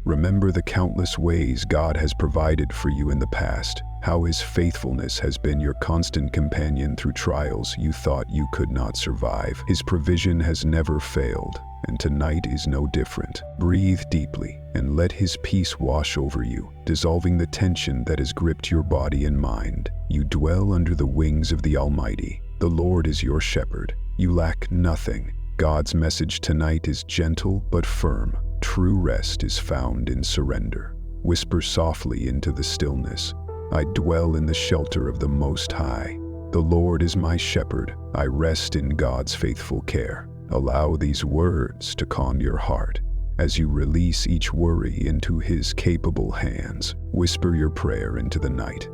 Speaker 1: Remember the countless ways God has provided for you in the past, how his faithfulness has been your constant companion through trials you thought you could not survive. His provision has never failed, and tonight is no different. Breathe deeply and let his peace wash over you, dissolving the tension that has gripped your body and mind. You dwell under the wings of the Almighty. The Lord is your shepherd. You lack nothing. God's message tonight is gentle but firm. True rest is found in surrender. Whisper softly into the stillness, "I dwell in the shelter of the Most High. The Lord is my shepherd. I rest in God's faithful care." Allow these words to calm your heart. As you release each worry into his capable hands, whisper your prayer into the night.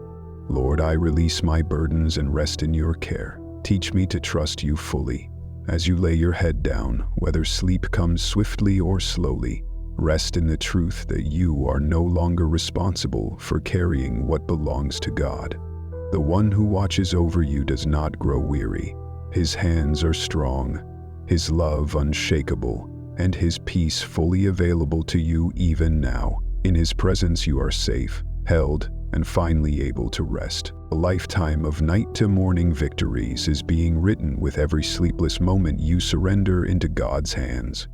Speaker 1: "Lord, I release my burdens and rest in your care. Teach me to trust you fully." As you lay your head down, whether sleep comes swiftly or slowly, rest in the truth that you are no longer responsible for carrying what belongs to God. The one who watches over you does not grow weary. His hands are strong, his love unshakable, and his peace fully available to you even now. In his presence you are safe, held, and finally able to rest. A lifetime of night-to-morning victories is being written with every sleepless moment you surrender into God's hands.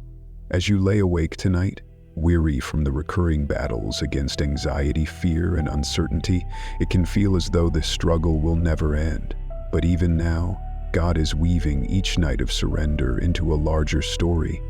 Speaker 1: As you lay awake tonight, weary from the recurring battles against anxiety, fear, and uncertainty, it can feel as though the struggle will never end. But even now, God is weaving each night of surrender into a larger story,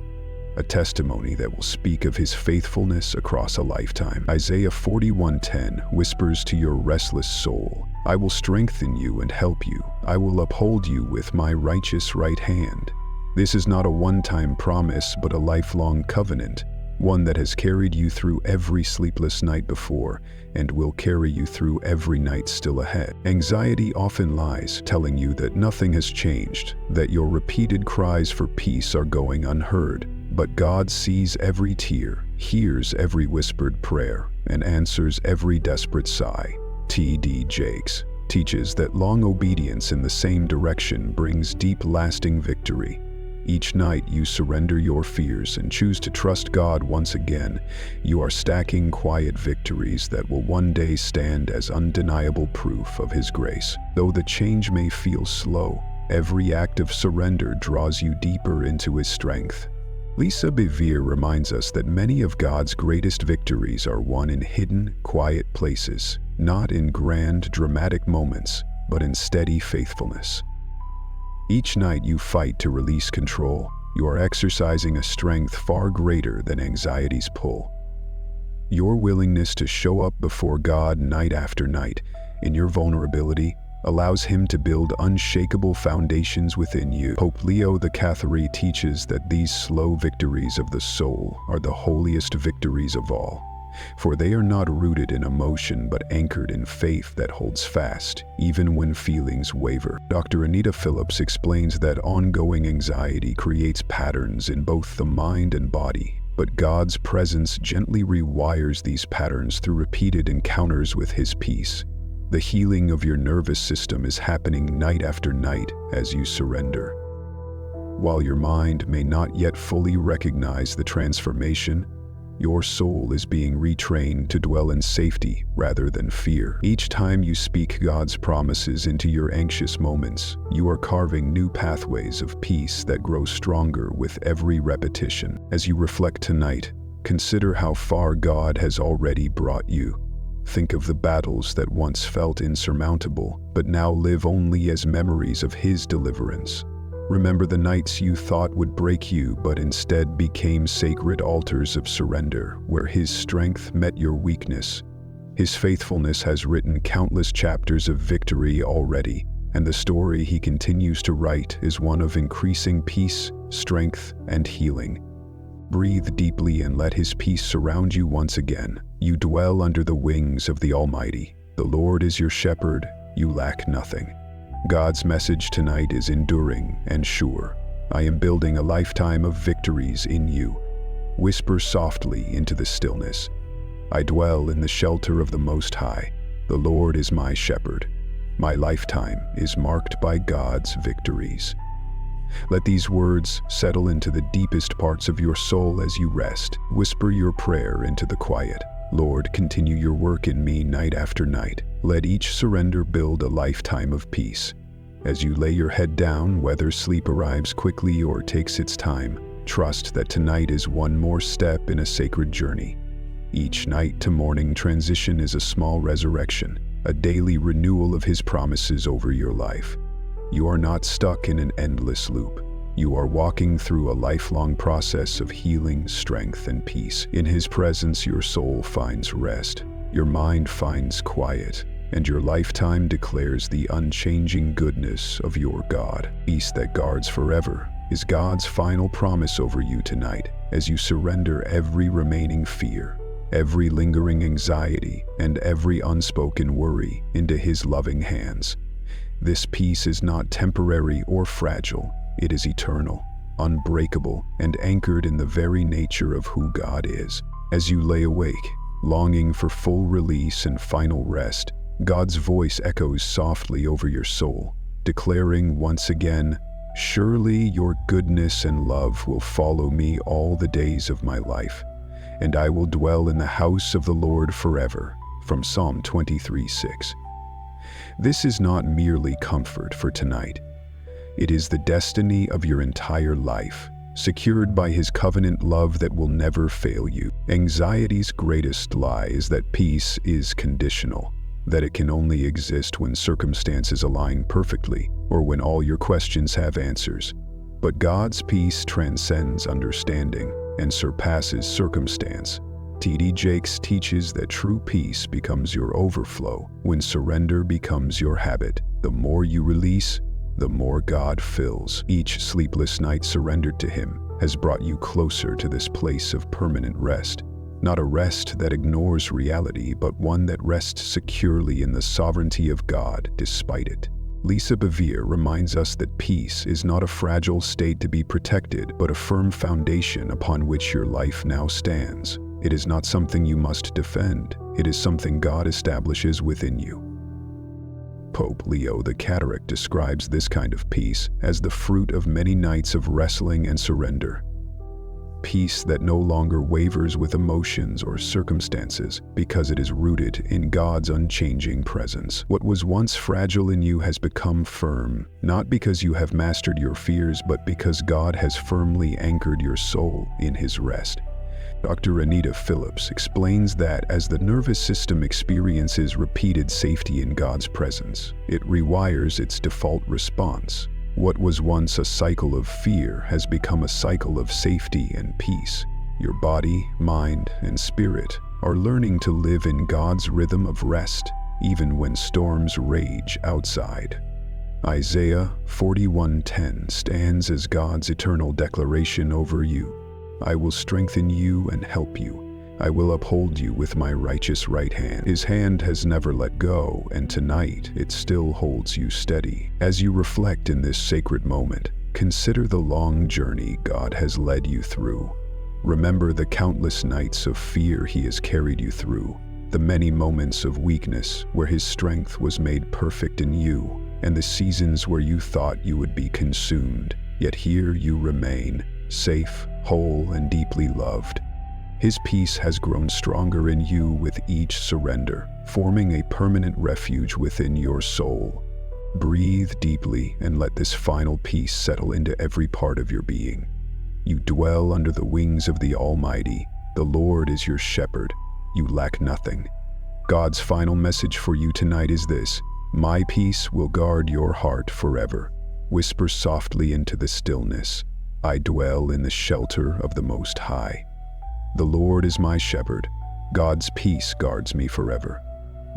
Speaker 1: a testimony that will speak of his faithfulness across a lifetime. Isaiah 41:10 whispers to your restless soul, "I will strengthen you and help you. I will uphold you with my righteous right hand." This is not a one-time promise, but a lifelong covenant, one that has carried you through every sleepless night before and will carry you through every night still ahead. Anxiety often lies, telling you that nothing has changed, that your repeated cries for peace are going unheard. But God sees every tear, hears every whispered prayer, and answers every desperate sigh. T.D. Jakes teaches that long obedience in the same direction brings deep, lasting victory. Each night you surrender your fears and choose to trust God once again. You are stacking quiet victories that will one day stand as undeniable proof of his grace. Though the change may feel slow, every act of surrender draws you deeper into his strength. Lisa Bevere reminds us that many of God's greatest victories are won in hidden, quiet places, not in grand, dramatic moments, but in steady faithfulness. Each night you fight to release control, you are exercising a strength far greater than anxiety's pull. Your willingness to show up before God night after night, in your vulnerability, allows him to build unshakable foundations within you. Pope Leo XIV teaches that these slow victories of the soul are the holiest victories of all, for they are not rooted in emotion but anchored in faith that holds fast, even when feelings waver. Dr. Anita Phillips explains that ongoing anxiety creates patterns in both the mind and body, but God's presence gently rewires these patterns through repeated encounters with his peace. The healing of your nervous system is happening night after night as you surrender. While your mind may not yet fully recognize the transformation, your soul is being retrained to dwell in safety rather than fear. Each time you speak God's promises into your anxious moments, you are carving new pathways of peace that grow stronger with every repetition. As you reflect tonight, consider how far God has already brought you. Think of the battles that once felt insurmountable, but now live only as memories of his deliverance. Remember the nights you thought would break you, but instead became sacred altars of surrender, where His strength met your weakness. His faithfulness has written countless chapters of victory already, and the story He continues to write is one of increasing peace, strength, and healing. Breathe deeply and let His peace surround you once again. You dwell under the wings of the Almighty. The Lord is your shepherd, you lack nothing. God's message tonight is enduring and sure. I am building a lifetime of victories in you. Whisper softly into the stillness. I dwell in the shelter of the Most High. The Lord is my shepherd. My lifetime is marked by God's victories. Let these words settle into the deepest parts of your soul as you rest. Whisper your prayer into the quiet. Lord, continue your work in me night after night. Let each surrender build a lifetime of peace. As you lay your head down, whether sleep arrives quickly or takes its time, trust that tonight is one more step in a sacred journey. Each night to morning transition is a small resurrection, a daily renewal of His promises over your life. You are not stuck in an endless loop. You are walking through a lifelong process of healing, strength, and peace. In His presence, your soul finds rest, your mind finds quiet, and your lifetime declares the unchanging goodness of your God. Peace that guards forever is God's final promise over you tonight as you surrender every remaining fear, every lingering anxiety, and every unspoken worry into His loving hands. This peace is not temporary or fragile. It is eternal, unbreakable, and anchored in the very nature of who God is. As you lay awake, longing for full release and final rest, God's voice echoes softly over your soul, declaring once again, "Surely your goodness and love will follow me all the days of my life, and I will dwell in the house of the Lord forever." From Psalm 23:6. This is not merely comfort for tonight. It is the destiny of your entire life, secured by His covenant love that will never fail you. Anxiety's greatest lie is that peace is conditional, that it can only exist when circumstances align perfectly or when all your questions have answers. But God's peace transcends understanding and surpasses circumstance. T.D. Jakes teaches that true peace becomes your overflow when surrender becomes your habit. The more you release, the more God fills. Each sleepless night surrendered to Him has brought you closer to this place of permanent rest. Not a rest that ignores reality, but one that rests securely in the sovereignty of God despite it. Lisa Bevere reminds us that peace is not a fragile state to be protected, but a firm foundation upon which your life now stands. It is not something you must defend. It is something God establishes within you. Pope Leo XIV describes this kind of peace as the fruit of many nights of wrestling and surrender. Peace that no longer wavers with emotions or circumstances because it is rooted in God's unchanging presence. What was once fragile in you has become firm, not because you have mastered your fears, but because God has firmly anchored your soul in His rest. Dr. Anita Phillips explains that as the nervous system experiences repeated safety in God's presence, it rewires its default response. What was once a cycle of fear has become a cycle of safety and peace. Your body, mind, and spirit are learning to live in God's rhythm of rest, even when storms rage outside. Isaiah 41:10 stands as God's eternal declaration over you. I will strengthen you and help you. I will uphold you with my righteous right hand. His hand has never let go, and tonight it still holds you steady. As you reflect in this sacred moment, consider the long journey God has led you through. Remember the countless nights of fear He has carried you through, the many moments of weakness where His strength was made perfect in you, and the seasons where you thought you would be consumed, yet here you remain, safe, whole, and deeply loved. His peace has grown stronger in you with each surrender, forming a permanent refuge within your soul. Breathe deeply and let this final peace settle into every part of your being. You dwell under the wings of the Almighty. The Lord is your shepherd. You lack nothing. God's final message for you tonight is this: my peace will guard your heart forever. Whisper softly into the stillness, I dwell in the shelter of the Most High. The Lord is my shepherd. God's peace guards me forever.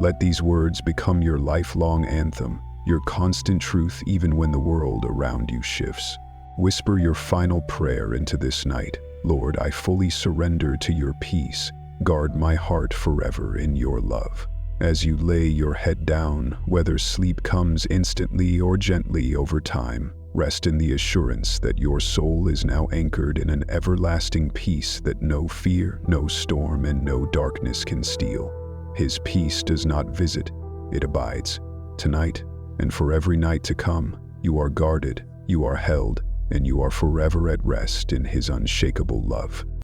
Speaker 1: Let these words become your lifelong anthem, your constant truth even when the world around you shifts. Whisper your final prayer into this night. Lord, I fully surrender to your peace. Guard my heart forever in your love. As you lay your head down, whether sleep comes instantly or gently over time, rest in the assurance that your soul is now anchored in an everlasting peace that no fear, no storm, and no darkness can steal. His peace does not visit, it abides. Tonight, and for every night to come, you are guarded, you are held, and you are forever at rest in his unshakable love.